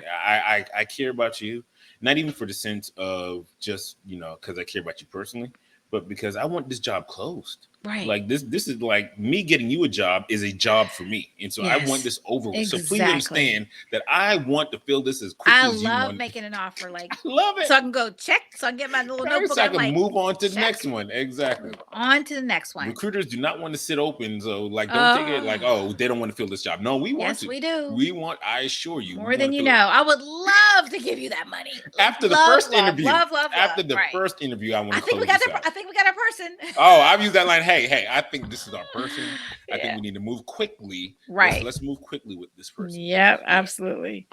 I care about you, not even for the sense of just, because I care about you personally, but because I want this job closed. right. Like this is like me getting you a job is a job for me. And so I want Yes, this over with. So please exactly. understand that I want to fill this as I quickly as you love want. making an offer, I like love it. so I can go check, so I can get my little Right? notebook. So I I'm can like, move on to the check, next one. Exactly. move on to the next one. Recruiters do not want to sit open, so like don't take it like, Oh, oh, they don't want to fill this job. No, we want yes, to. we do. I assure you, we More want than to you fill know. it. I would love to give you that money. After the Love, first love, interview, love, love, love. Right. I want to close this out. I think we got our person. Oh, I've used that line. Hey, I think this is our person. I think Yeah. we need to move quickly. Right. Let's move quickly with this person. Yep, Yeah. absolutely.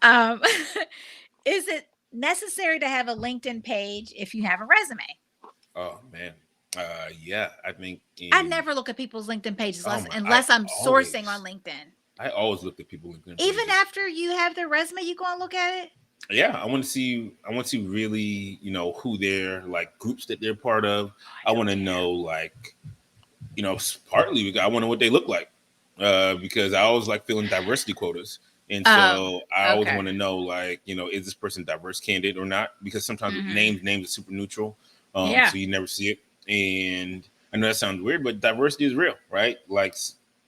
Um, is it necessary to have a LinkedIn page if you have a resume? Oh man. Yeah, I think I never look at people's LinkedIn pages oh my unless I'm sourcing on LinkedIn. I always look at people LinkedIn Even pages. after you have their resume, you go and look at it. Yeah, I want to see really, who they're like groups that they're part of. I want to know like, partly because I want to know what they look like. Because I always like filling diversity quotas. And Oh, so I always okay. want to know, like, is this person diverse candidate or not? Because sometimes with Hmm. names are super neutral, Yeah. so you never see it. And I know that sounds weird, but diversity is real, right? Like,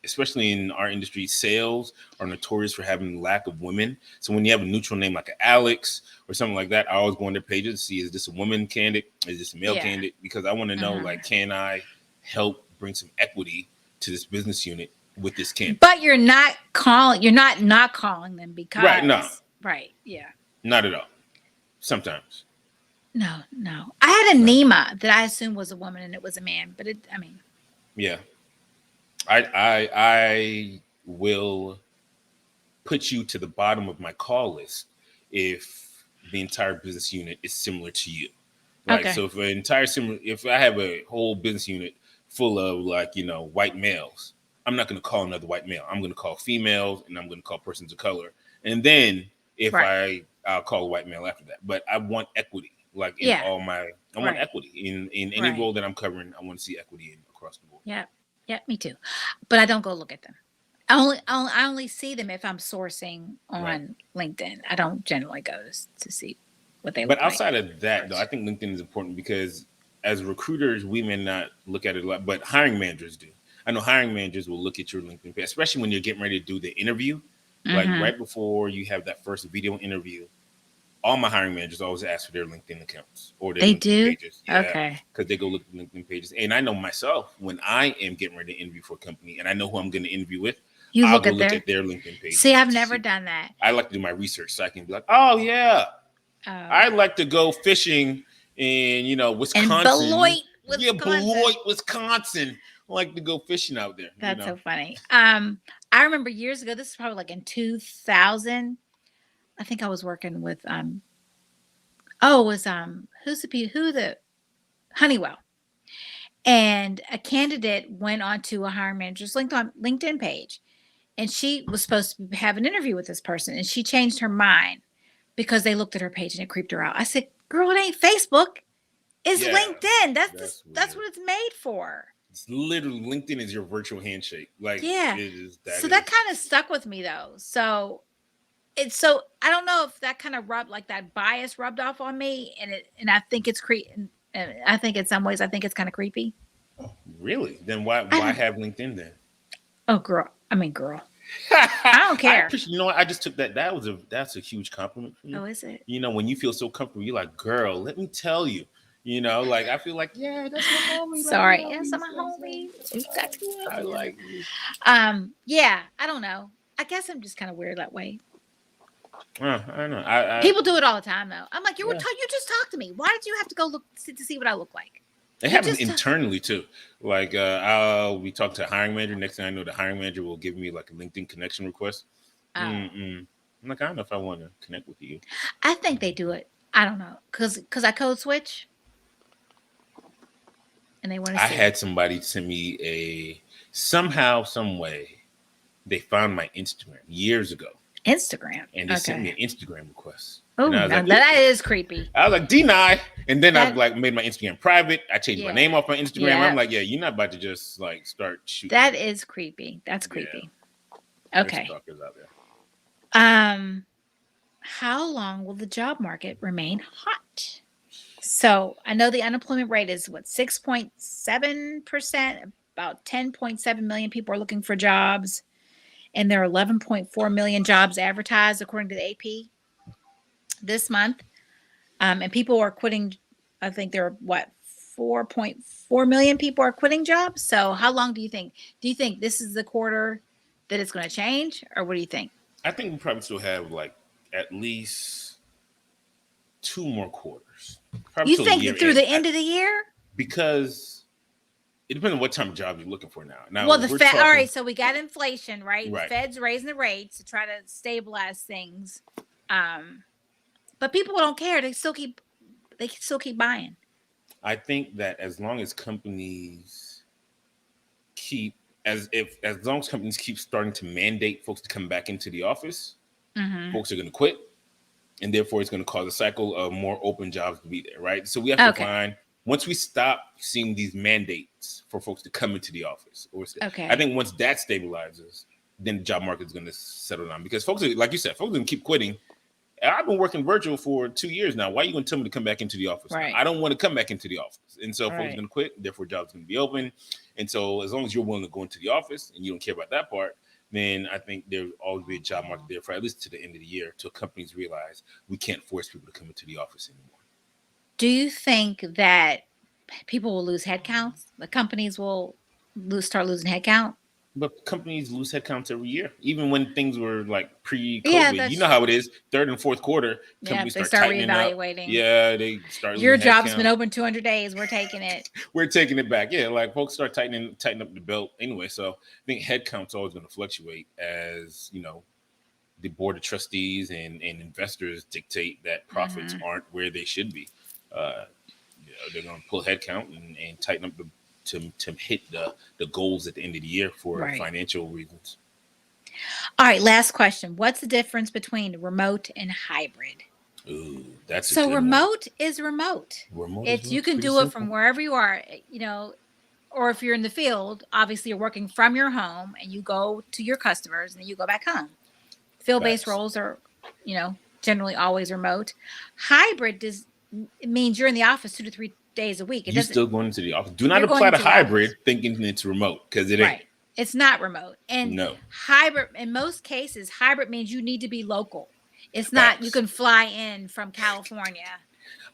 especially in our industry, sales are notorious for having lack of women. So when you have a neutral name like Alex or something like that, I always go on their pages to see, is this a woman candidate? Is this a male Yeah. candidate? Because I want to know, Hmm. like, can I help bring some equity to this business unit with this candidate? But you're not calling them Right? No, because, right. Yeah. not at all. Sometimes. No, no. I had a No. Nima that I assumed was a woman and it was a man, but I mean, Yeah. I will put you to the bottom of my call list if the entire business unit is similar to you. Right. okay. So if I have a whole business unit full of, like, white males, I'm not going to call another white male. I'm going to call females, and I'm going to call persons of color. And then if Right. I'll call a white male after that. But I want equity, like, Yeah. I want Right. equity in any Right. role that I'm covering. I want to see equity across the board. Yeah. Yeah, me too. But I don't go look at them. I only see them if I'm sourcing Right. on LinkedIn. I don't generally go to see what they But look like outside of that, though, I first. think LinkedIn is important because as recruiters, we may not look at it a lot, but hiring managers do. I know hiring managers will look at your LinkedIn page, especially when you're getting ready to do the interview. Like Mm-hmm. right before you have that first video interview, all my hiring managers always ask for their LinkedIn accounts or their They LinkedIn do? pages. Yeah, Okay. because they go look at LinkedIn pages. And I know myself, when I am getting ready to interview for a company and I know who I'm going to interview with, You I'll look go at look their at their LinkedIn See, pages I've to never see. done that. I like to do my research so I can be like, oh yeah, I Oh. like to go fishing in, And Wisconsin. Beloit, Yeah, Wisconsin. Beloit, Wisconsin. I like to go fishing out there. That's so funny. I remember years ago, this is probably like in 2000. I think I was working with it was who the Honeywell. And a candidate went onto a hiring manager's LinkedIn page, and she was supposed to have an interview with this person, and she changed her mind because they looked at her page and it creeped her out. I said, "Girl, it ain't Facebook. It's Yeah, LinkedIn. that's That's weird. what it's made for." It's literally LinkedIn is your virtual handshake. Like Yeah. it is. That So that is. kind of stuck with me though. So I don't know if that kind of rubbed like that bias rubbed off on me, and I think it's and I think in some ways I think it's kind of creepy. Really? Then why I why don't. have LinkedIn then? Oh, girl. I mean, girl. I don't I care. appreciate. You know what? I just took that. That's a huge compliment for you. Oh, is it? When you feel so comfortable, you're like, girl, let me tell you. Like I feel like, yeah, that's my homie. Like, Sorry. Yes, I'm a homie. You got yeah, I yeah. like you. Yeah. I don't know. I guess I'm just kind of weird that way. I don't know. I People do it all the time though. I'm like, yeah. you just talked to me. Why did you have to go look to see what I look like? It You happens just internally too. Like I'll we talk to a hiring manager. Next thing I know, the hiring manager will give me like a LinkedIn connection request. oh. Mm-mm. I'm like, I don't know if I want to connect with you. I think they do it. I don't know, cause I code switch and they want to I see had somebody send me a somehow, some way they found my Instagram years ago Instagram. and they sent Okay. me an Instagram request. And Oh, I was now like, oop. that is creepy. I was like, deny. And then I That like made my Instagram private. I changed my yeah, name off my Instagram. I'm yeah. like, yeah, you're not about to just like start shooting That me. is creepy. That's Yeah, creepy. there's Okay. stalkers out there. Um, how long will the job market remain hot? So I know the unemployment rate is what 6.7%. About 10.7 million people are looking for jobs, and there are 11.4 million jobs advertised according to the AP this month. And people are quitting. I think there are what 4.4 million people are quitting jobs. So how long do you think? Do you think this is the quarter that it's going to change, or what do you think? I think we probably still have like at least two more quarters, probably You till the think year that through end. the end of the year? Because it depends on what type of job you're looking for now. Now, Well, if the we're Fed. All talking right, so we got inflation, right? The right, Fed's raising the rates to try to stabilize things. Um, but people don't care. They still keep buying. I think that as long as companies keep as long as companies keep starting to mandate folks to come back into the office, Mm-hmm. folks are going to quit, and therefore it's going to cause a cycle of more open jobs to be there, right? So we have to Okay. find once we stop seeing these mandates for folks to come into the office, I Okay. think once that stabilizes, then the job market is going to settle down because folks, like you said, folks are going to keep quitting. I've been working virtual for 2 years now. Why are you going to tell me to come back into the office? Right. I don't want to come back into the office. And so folks are Right. going to quit. Therefore, jobs are going to be open. And so as long as you're willing to go into the office and you don't care about that part, then I think there will always be a job market there for at least to the end of the year till companies realize we can't force people to come into the office anymore. Do you think that people will lose headcounts? The companies will start losing headcount? But companies lose headcounts every year, even when things were like Yeah, pre-COVID. You that's know how true. it is. Third and fourth quarter, Yeah, companies they start start tightening up. reevaluating. Yeah, they start Your losing job's been headcount. open 200 days. We're taking it. We're taking it back. Yeah, like folks start tightening up the belt anyway. So I think headcount's always going to fluctuate as the board of trustees and investors dictate that profits Hmm. aren't where they should be. Uh, they're going to pull headcount and tighten up to hit the goals at the end of the year for Right. financial reasons. All right. Last question. What's the difference between remote and hybrid? Ooh, that's a So good one. remote is remote. Remote is It's you can pretty do it from simple. wherever you are, or if you're in the field, obviously you're working from your home and you go to your customers and then you go back home. Field-based Facts. roles are, generally always remote. Hybrid it means you're in the office 2 to 3 days a week. It You doesn't still going into the office. Do not You're going apply to into the office. hybrid thinking it's remote because it ain't. Right. It's not remote. And No. hybrid, in most cases, hybrid means you need to be local. It's not you Facts. can fly in from California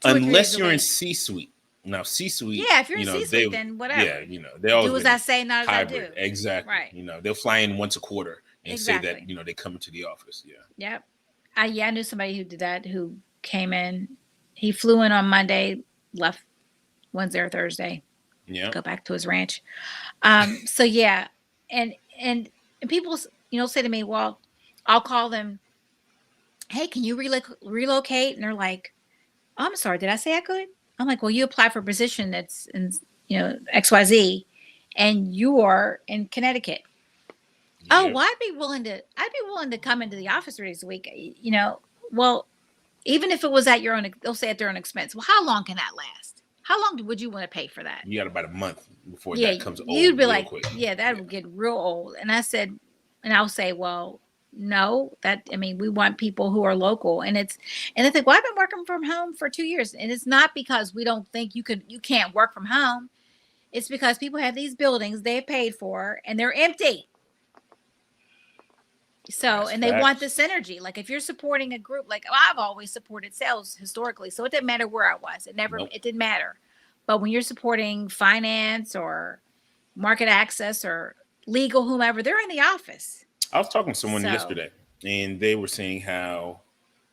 2 or 3 days Unless a you're in week. C-suite. Now C-suite, Yeah, if you're in C-suite, then whatever. they always Do as been I say, not as I hybrid. do. Exactly. Right. They'll fly in once a quarter and say that, Exactly. they come into the office. Yeah. Yep. I knew somebody who did that, who came in. He flew in on Monday, left Wednesday or Thursday, Yeah. go back to his ranch. So yeah, and and and people, say to me, well, I'll call them, hey, can you relocate? And they're like, oh, I'm sorry, did I say I could? I'm like, well, you apply for a position that's in, XYZ, and you are in Connecticut. Oh, Yep. well, I'd be willing to come into the office 3 days a week. Well, even if it was at your own, they'll say at their own expense. Well, how long can that last? How long would you want to pay for that? You got about a month before Yeah, that comes old you'd be real like, quick. yeah, that Yeah. would get real old. And I'll say, well, no, we want people who are local. And I think, well, I've been working from home for 2 years. And it's not because we don't think you can't work from home. It's because people have these buildings they paid for and they're empty. So, That's and they want the facts. synergy. Like if you're supporting a group, like I've always supported sales historically. So it didn't matter where I was. Nope. It didn't matter. But when you're supporting finance or market access or legal, whomever, they're in the office. I was talking to someone So, yesterday, and they were saying how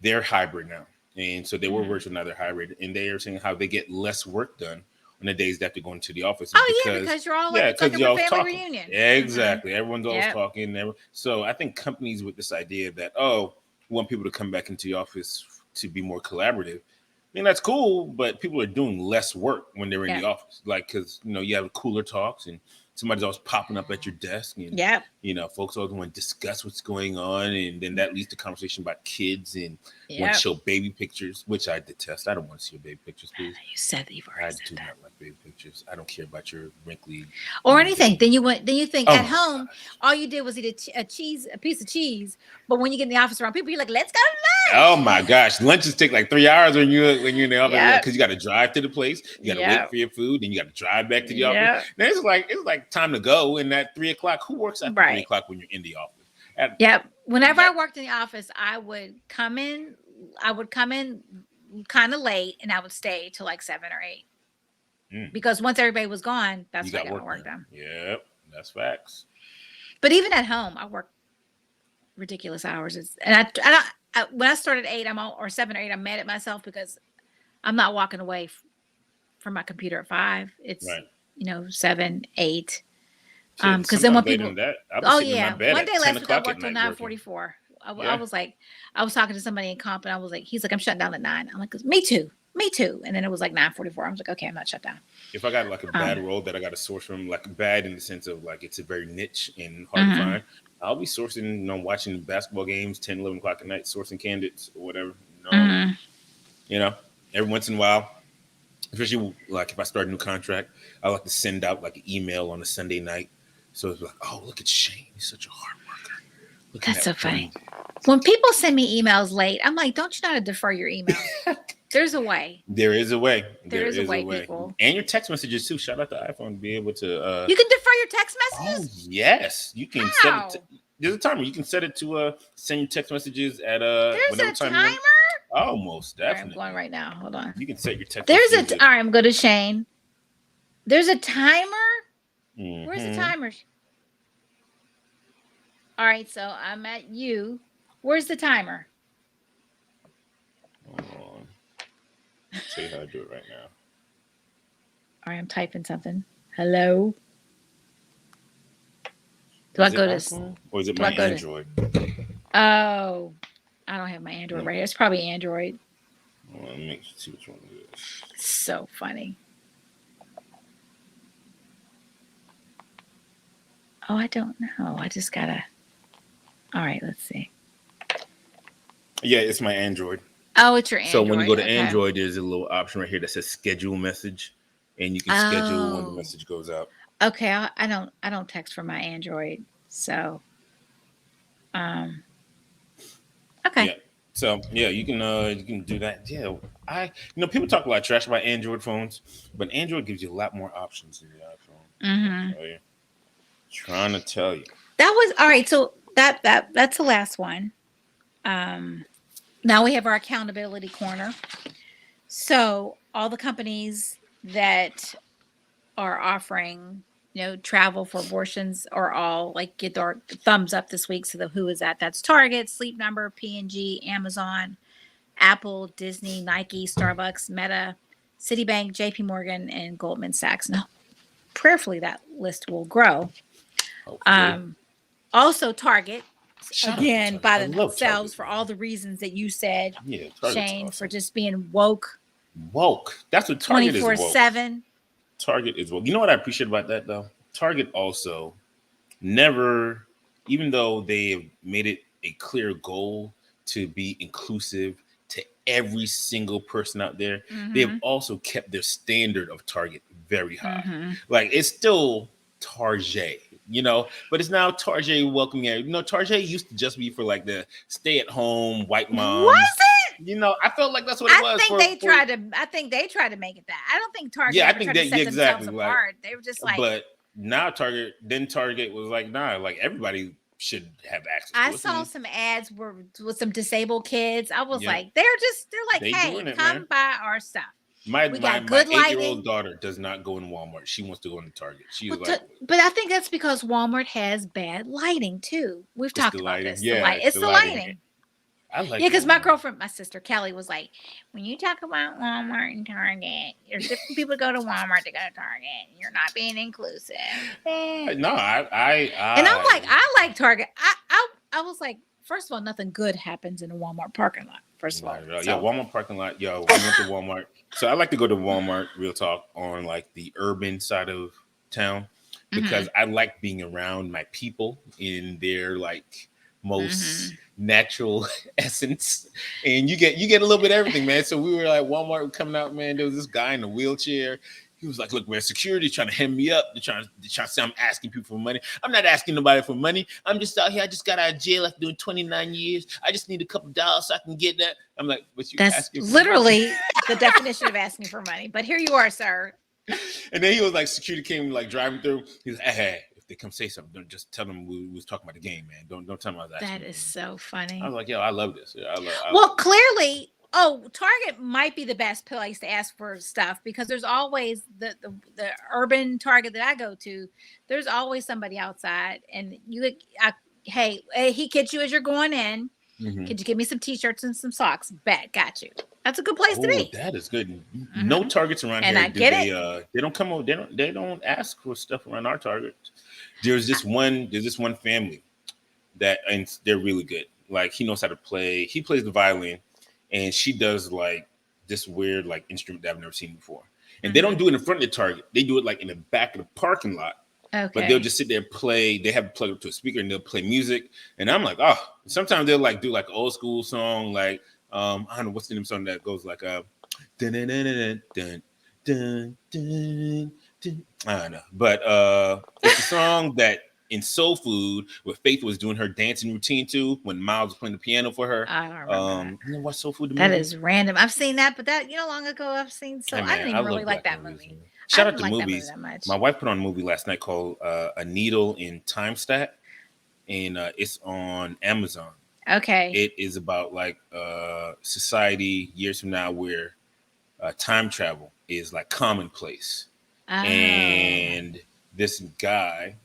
they're hybrid now, and so they were mhm. virtual, now they're hybrid, and they are saying how they get less work done on the days that they're going to the office is Oh yeah, because because you're all like, yeah, it's like because a y'all family talking. reunion. Hmm. Exactly, everyone's always Yep. talking. So I think companies with this idea that we want people to come back into the office to be more collaborative. I mean that's cool, but people are doing less work when they're in the Yep. office, like because you have cooler talks and somebody's always popping up at your desk and Yep. folks always want to discuss what's going on, and then that leads to conversation about kids and want to Yep. show baby pictures, which I detest. I don't want to see your baby pictures, please. You said that you've I already said do that. not like baby pictures. I don't care about your wrinkly Or new anything. baby. Then you think Oh at my home, gosh. all you did was eat a piece of cheese. But when you get in the office around people, you're like, let's go to Oh lunch. my gosh, lunches take like 3 hours when you're in the office Yep. because you got to drive to the place, you got to wait Yep. for your food, then you got to drive back to the office. Yep. Then it's like time to go. And at 3 o'clock, who works after three Right. o'clock when you're in the office? At, Yep. Whenever I that, worked in the office, I would come in. I would come in kind of late, and I would stay till like 7 or 8 mm, because once everybody was gone, you that's when I got got my work work done. done. Yep, that's facts. But even at home, I work ridiculous hours. When I started 8, or 7 or 8, I'm mad at myself because I'm not walking away from my computer at 5. It's Right. 7, 8. Shit, Because then when sometimes later people, than that, I'll be oh sitting in my yeah, bed one day at 10 last week I o'clock at worked till night working. 9:44. I Yeah. was like, I was talking to somebody in comp, and I was like, he's like, I'm shutting down at 9. I'm like, me too, me too. And then it was like 9:44. I was like, okay, I'm not shut down. If I got like a bad Um, role that I got to source from, like bad in the sense of like it's a very niche and hard to mhm, find, I'll be sourcing, watching basketball games 10, 11 o'clock at night, sourcing candidates or whatever. mhm. You know, every once in a while, especially like if I start a new contract, I like to send out like an email on a Sunday night. So it's like, oh, look at Shane. He's such a hard worker. looking That's at so funny. one. When people send me emails late, I'm like, don't you know how to defer your emails? There's a way. There is a way. There There is a is a way, way. people. And your text messages too. Shout out to iPhone to be able to. You can defer your text Oh messages? yes, you can set it. To, How? there's a timer. You can set it to send your text messages at whenever There's a time you want. timer? Oh, most All right, I'm going definitely. right now. Hold on. You can set your text There's messages. all right, I'm going to Shane. There's a timer? Where's the Mm-hmm. timer? All right, so I'm at you. Where's the timer? Hold on. I'll tell you how to do it right now. All right, I'm typing something. Hello? Do I Is it go to iPhone or is it do my I go to Android? Oh, I don't have my Android right here. It's probably Android. Well, let me see which one it is. So funny. Oh, I don't know. I just gotta. All right, let's see. Yeah, it's my Android. Oh, it's your So when you Android. go to Okay. Android, there's a little option right here that says schedule message, and you can schedule when the Oh, message goes out. okay. I don't text from my Android. So, um, okay. Yeah. So yeah, you can do that. Yeah, people talk a lot of trash about Android phones, but Android gives you a lot more options than the iPhone. Mm-hmm. I tell you, trying to tell you. That was all right. So that's the last one. Um, Now we have our accountability corner. So all the companies that are offering, travel for abortions are all like get their thumbs up this week. So who is that? That's Target, Sleep Number, P&G, Amazon, Apple, Disney, Nike, Starbucks, Meta, Citibank, JP Morgan, and Goldman Sachs. Now, prayerfully, that list will grow. Hopefully, Also, Target, shout out to again, Target. by I love themselves Target, for man. all the reasons that you said, Yeah, Target's Shane, for awesome. just being woke Woke. That's what Target is. Woke. 24/7. Target is woke. You know what I appreciate about that though? Target also never, even though they have made it a clear goal to be inclusive to every single person out there, they have Mm-hmm. also kept their standard of Target very high. Mm-hmm. Like it's still Target, but it's now Target welcoming. Target used to just be for like the stay-at-home white Was moms. it? I felt like that's what it was for. I think they tried to make it that. I don't think Target Yeah, I ever think tried to that set yeah, themselves exactly. Like, apart. They were just like, but now Target was like, nah, like everybody should have access I to it. saw And some ads with some disabled kids. I was yeah, like, they're like, they hey, doing it, man. come buy our stuff. My We my got my good 8 year old lighting. daughter does not go in Walmart. She wants to go in Target. She's Well, like, but I think that's because Walmart has bad lighting too. We've it's the talked about lighting. this. Yeah, it's It's the the lighting. lighting. I like Yeah, because my Walmart. girlfriend, my sister Kelly, was like, when you talk about Walmart and Target, there's different people go to Walmart to go to Target. You're not being inclusive. No, And I'm like, I like Target. I was like, first of all, nothing good happens in a Walmart parking lot. First of all, not at all. Yeah, so Walmart parking lot. Yo, we went to Walmart. So I like to go to Walmart, real talk, on like the urban side of town mm-hmm, because I like being around my people in their like mm-hmm. most natural essence. And you get a little bit of everything, man. So we were like Walmart coming out, man. There was this guy in a wheelchair. He was like, "Look, man, security's trying to hem me up. They're trying to say I'm asking people for money. I'm not asking nobody for money. I'm just out here. I just got out of jail after doing 29 years. I just need a couple dollars so I can get that." I'm like, "But you That's asking for money?" literally the definition of asking for money. But here you are, sir. And then he was like, security came like driving through. He's like, "Hey, if they come say something, don't just tell them we was talking about the game, man. Don't tell them I was asking." That is so I funny. was like, "Yo, I love this. Yeah, I love Well, it." clearly, Target might be the best place to ask for stuff because there's always the urban Target that I go to. There's always somebody outside, and hey, he gets you as you're going in. Mhm. Could you give me some t-shirts and some socks? Bet, got you. That's a good place to Oh, be. that is good. No Hmm. targets around And here. I Do get it. they don't come over, they don't ask for stuff around our target. There's this one family that and they're really good. Like he knows how to play. He plays the violin and she does like this weird like instrument that I've never seen before. And they don't Hmm. do it in front of the target. They do it like in the back of the parking lot. But they'll Okay. just sit there and play. They have it plugged up to a speaker and they'll play music. And I'm like, oh, sometimes they'll like do like an old school song, like I don't know what's the name of the song that goes like dun, dun, dun, dun, dun, dun, dun, dun. I don't know. But it's a song that in soul food where Faith was doing her dancing routine too when Miles was playing the piano for her. I don't remember that. You know what Soul Food the That movie? is random. I've seen that, but that long ago I've seen. So Hey I man, didn't I even really love like black that movies. movie. Man. I Shout out didn't to like that movie movies. that much. My wife put on a movie last night called A Needle in Time Stat, and it's on Amazon. Okay. It is about like society years from now where time travel is like commonplace. Oh. And this guy,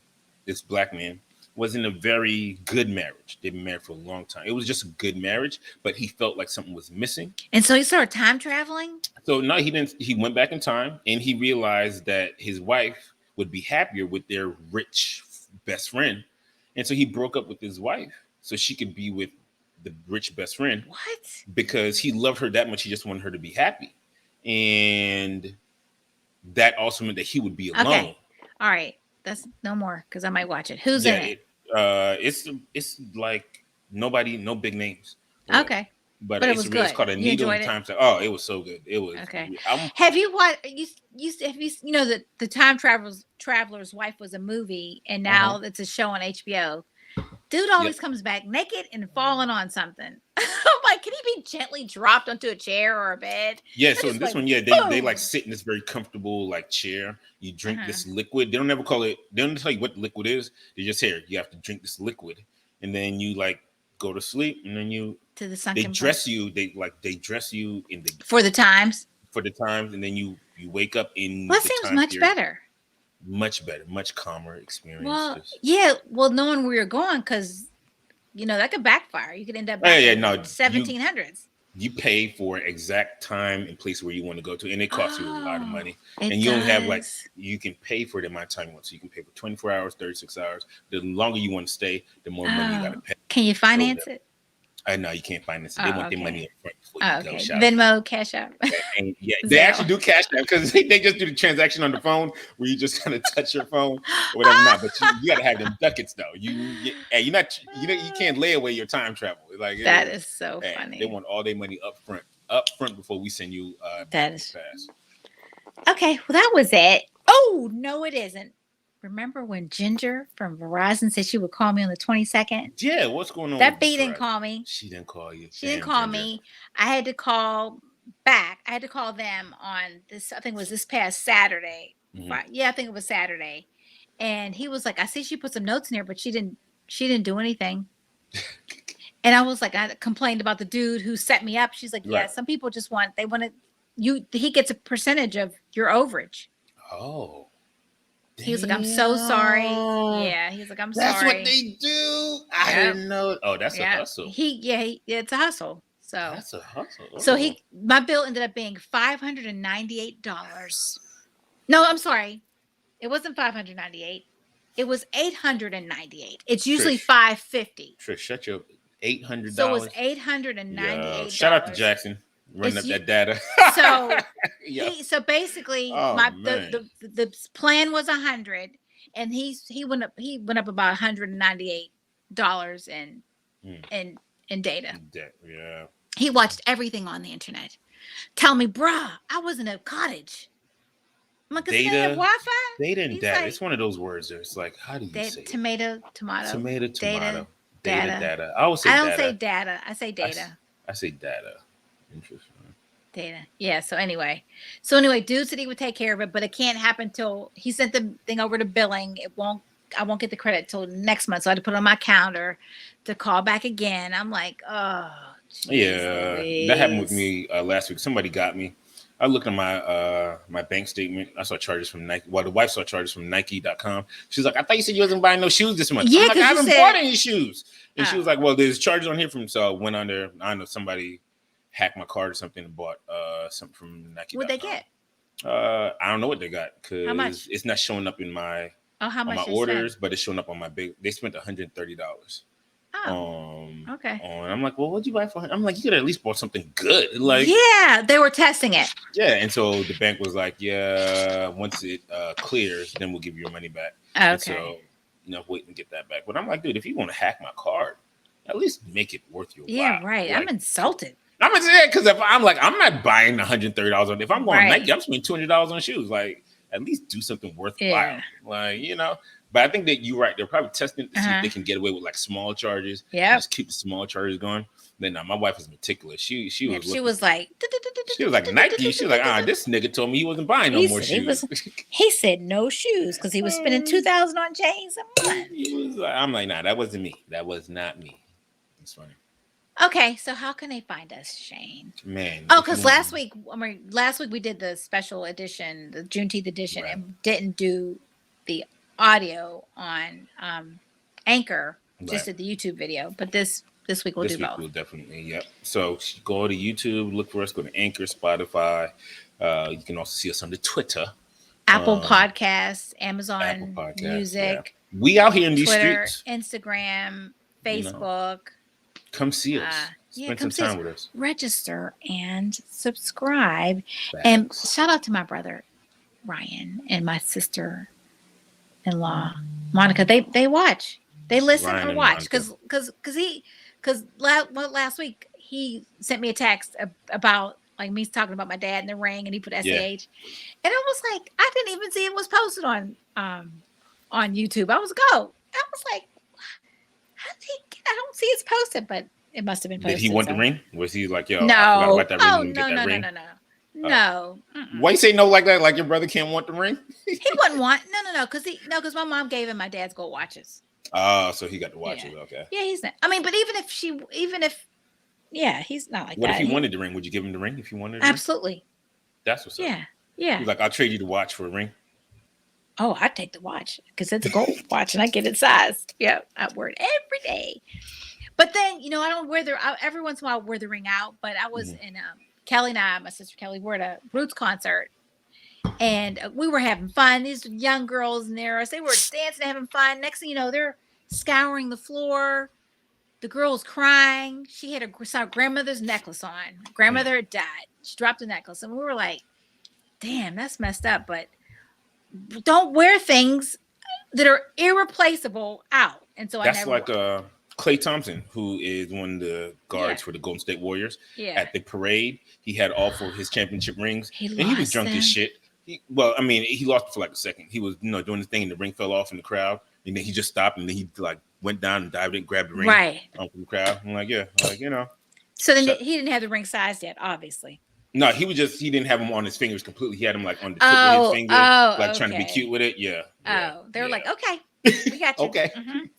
this black man, was in a very good marriage. They've been married for a long time. It was just a good marriage, but he felt like something was missing. And so he started time traveling? So no, he didn't. He went back in time and he realized that his wife would be happier with their rich best friend. And so he broke up with his wife so she could be with the rich best friend What? because he loved her that much. He just wanted her to be happy. And that also meant that he would be alone. Okay. All right. That's no more because I might watch it. Who's Yeah, in it? it's like nobody, no big names. Really. Okay. But But it it's was real. It's good. called A You Needle in enjoyed it? Time. Oh, it was so good. It was. Okay. I'm, Have you watched have you know that the time traveler's wife was a movie and now uh-huh. it's a show on HBO? Dude Yep. always comes back naked and falling on something. I'm like, can he be gently dropped onto a chair or a bed? Yeah, I so in just this like, one, yeah, they like boom. sit in this very comfortable like chair. You drink Uh-huh. this liquid. They don't ever call it. They don't tell you what the liquid is. They just here you have to drink this liquid, and then you like go to sleep, and then To the they sunken dress place you. They dress you in the for the times. for the times, and then you wake up in Well, it the seems time much period. better. Much better, much calmer experience. Well, Just yeah. Well, knowing where you're going, because that could backfire. You could end up oh back yeah, in no, 1700s. you pay for exact time and place where you want to go to, and it costs you a lot of Oh, money. it And you only have like does. you can pay for the amount of time you want. So you can pay for 24 hours, 36 hours. The longer you want to stay, the more money you got to Oh, pay. can you So finance it? I know you can't finance it. They Oh, want their money okay. up front before you Oh, go okay. shopping. Venmo, Cash App, And yeah, they actually Zelle. do cash that because they just do the transaction on the phone where you just kind of touch your phone or whatever. Not, but you got to have them ducats though. Hey, you're not you can't lay away your time travel. Like it That is, is so they funny. want all their money up front before we send you That business is pass. okay. Well, that was it. Oh no, it isn't. Remember when Ginger from Verizon said she would call me on the 22nd? Yeah, what's going on That with bee didn't Verizon? call me. She didn't call you. She didn't Damn, call Ginger. me. I had to call back. I had to call them on this. I think it was this past Saturday. Mhm. Yeah, I think it was Saturday. And he was like, "I see she put some notes in here, but she didn't. She didn't do anything." And I was like, I complained about the dude who set me up. She's like, "Yeah, Right. some people just want. They want to. You. He gets a percentage of your overage." Oh, He was like, "I'm so sorry." damn. Yeah, he's like, "I'm That's what sorry." they do. I Yep. didn't know. Oh, that's a Yeah. hustle. It's a hustle. So That's a hustle. So Oh. my bill ended up being $598. No, I'm sorry. It wasn't 598. It was 898. It's usually Trish. $550. Trish, shut your $800. So it was Yeah. $898. Shout out to Jackson running It's up that data. So Yeah. so basically Oh my man. the plan was 100 and he went up about $198 in data. Yeah. He watched everything on the internet. Tell me, bruh, I was in a cottage. I'm like, Data, they have Wi-Fi? data and He's data. like, It's one of those words that it's like, how do you say it? tomato, Tomato, data, data. I always say I don't data. say data. I say data. I say data. Interesting. Data. Yeah. So anyway, dude said he would take care of it, but it can't happen till he sent the thing over to billing. I won't get the credit till next month. So I had to put it on my calendar to call back again. I'm like, oh, Yeah, Louise. that happened with me last week. Somebody got me. I looked at my bank statement. I saw charges from Nike. Well, the wife saw charges from Nike.com. She's like, I thought you said you wasn't buying no shoes this month. Yeah, I'm like, I haven't bought any shoes. And she was like, well, there's charges on here from. So I went on there. I know somebody hacked my card or something and bought something from Nike. What'd they get? I don't know what they got How much? because it's not showing up in my how much my orders, but it's showing up on my big. They spent $130. Okay. And I'm like, well, what'd you buy for? I'm like, you could at least bought something good. Like, yeah, they were testing it. Yeah, and so the bank was like, yeah, once it clears, then we'll give you your money back. Okay. And so, wait and get that back. But I'm like, dude, if you want to hack my card, at least make it worth your while. Right. Like, I'm insulted. I'm gonna say because if I'm like, I'm not buying $130 on. If I'm going Right. Nike, I'm spending $200 on shoes. Like, at least do something worthwhile. Yeah. Like, But I think that you're right. They're probably testing to see if Uh-huh. they can get away with like small charges and Yep. just keep the small charges going. Then my wife is meticulous. She Yep. was She looking. was like, She was like Nike. She was like, this nigga told me he wasn't buying no he more said he shoes. was. He said no shoes because he was spending 2,000 on chains a month. He was like, I'm like, nah, that wasn't me. That was not me. It's funny. Okay, so how can they find us, Shane? Man. Oh, if you because want- last week we did the special edition, the Juneteenth edition, Right. and didn't do the audio on Anchor. Just Right. did the YouTube video, but this week we'll This do week both. we'll definitely, yep. So go to YouTube, look for us, go to Anchor, Spotify. You can also see us on the Twitter. Apple Podcasts, Amazon Apple Podcasts, Music, We out here in these Twitter, streets. Instagram, You know. Facebook. Come see us. Spend come some see us. time with us. Register and subscribe. And Facts. shout out to my brother Ryan and my sister-in-law Monica. They watch. They listen Ryan or and watch Monica. because last week he sent me a text about like me talking about my dad and the ring, and he put SAH, Yeah. and I was like, I didn't even see it was posted on YouTube. I was like, how did he get? I don't see it's posted, but it must have been posted. Did he want so. the ring? Was he like, yo, No. I forgot about that ring? Oh, Let me get that ring. No. Mm-mm. Why you say no like that? Like your brother can't want the ring? He wouldn't want no because my mom gave him my dad's gold watches. Oh, so he got to watch Yeah. it. Okay. Yeah, he's not. I mean, but yeah, he's not like What that. if he wanted the ring? Would you give him the ring if he wanted the ring? Absolutely. That's what's up. Yeah. He's like, I'll trade you the watch for a ring. Oh, I'd take the watch because it's a gold watch and I get it sized. Yeah, I wear it every day. But then, I don't wear every once in a while I wear the ring out. But I was in Kelly and I, my sister Kelly, were at a Roots concert. And we were having fun. These young girls near us, they were dancing, having fun. Next thing you know, they're scouring the floor. The girl's crying. She had saw grandmother's necklace on. Grandmother had died. She dropped the necklace. And we were like, damn, that's messed up. But don't wear things that are irreplaceable out. And so That's like Klay Thompson, who is one of the guards Yeah. for the Golden State Warriors. Yeah. At the parade, he had all 4 of his championship rings, He and he was lost drunk them. as shit. He lost for like a second. He was, doing his thing, and the ring fell off in the crowd, and then he just stopped, and then he like went down and dived in, grabbed the ring Right. from the crowd. I'm like, yeah, So then So- he didn't have the ring sized yet, obviously. No, he didn't have him on his fingers completely. He had him like on the tip of his finger, like trying to be okay. cute with it. Yeah. Oh, they were yeah. like, okay, we got you. Okay. Mhm.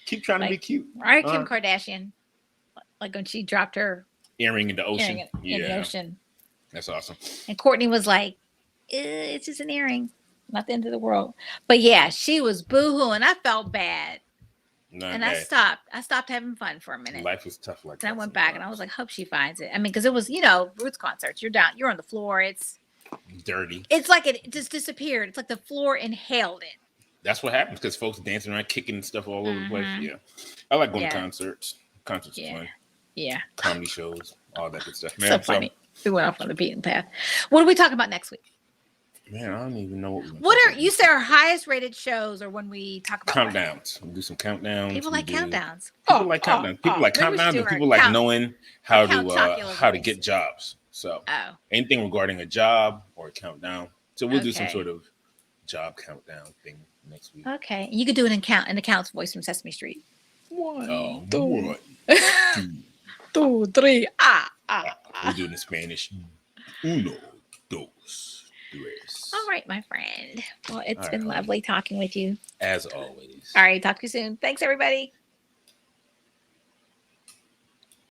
Keep trying to be cute. All right, Kim Kardashian. Like when she dropped her Earring in the ocean. earring in the ocean. That's awesome. And Courtney was like, it's just an earring, not the end of the world. But yeah, she was boohooing. I felt bad. No, And I stopped having fun for a minute. Life is tough like that. And I went back and I was like, hope she finds it. I mean, because it was, Roots concerts. You're on the floor. It's dirty. It's like it just disappeared. It's like the floor inhaled it. That's what happens because folks dancing around, kicking stuff all over the place. Mhm. Yeah. I like going Yeah. to concerts. Concerts are fun. Yeah. Comedy shows, all that good stuff. So Man, funny. We went off on the beaten path. What are we talking about next week? Man, I don't even know what we're What are you say our highest rated shows or when we talk about countdowns? We'll do some countdowns. People like countdowns. People like countdowns. People like Maybe we should countdowns, do and our people like count- knowing how countalculus to get jobs. So Oh, anything regarding a job or a countdown. So we'll do some Okay. sort of job countdown thing next week. okay. You could do it in the count's voice from Sesame Street. One, two, 2, 3. We'll do it in Spanish. Uno, dos, tres. All right, my friend. Well, it's All been right. lovely talking with you. As always. All right, talk to you soon. Thanks, everybody.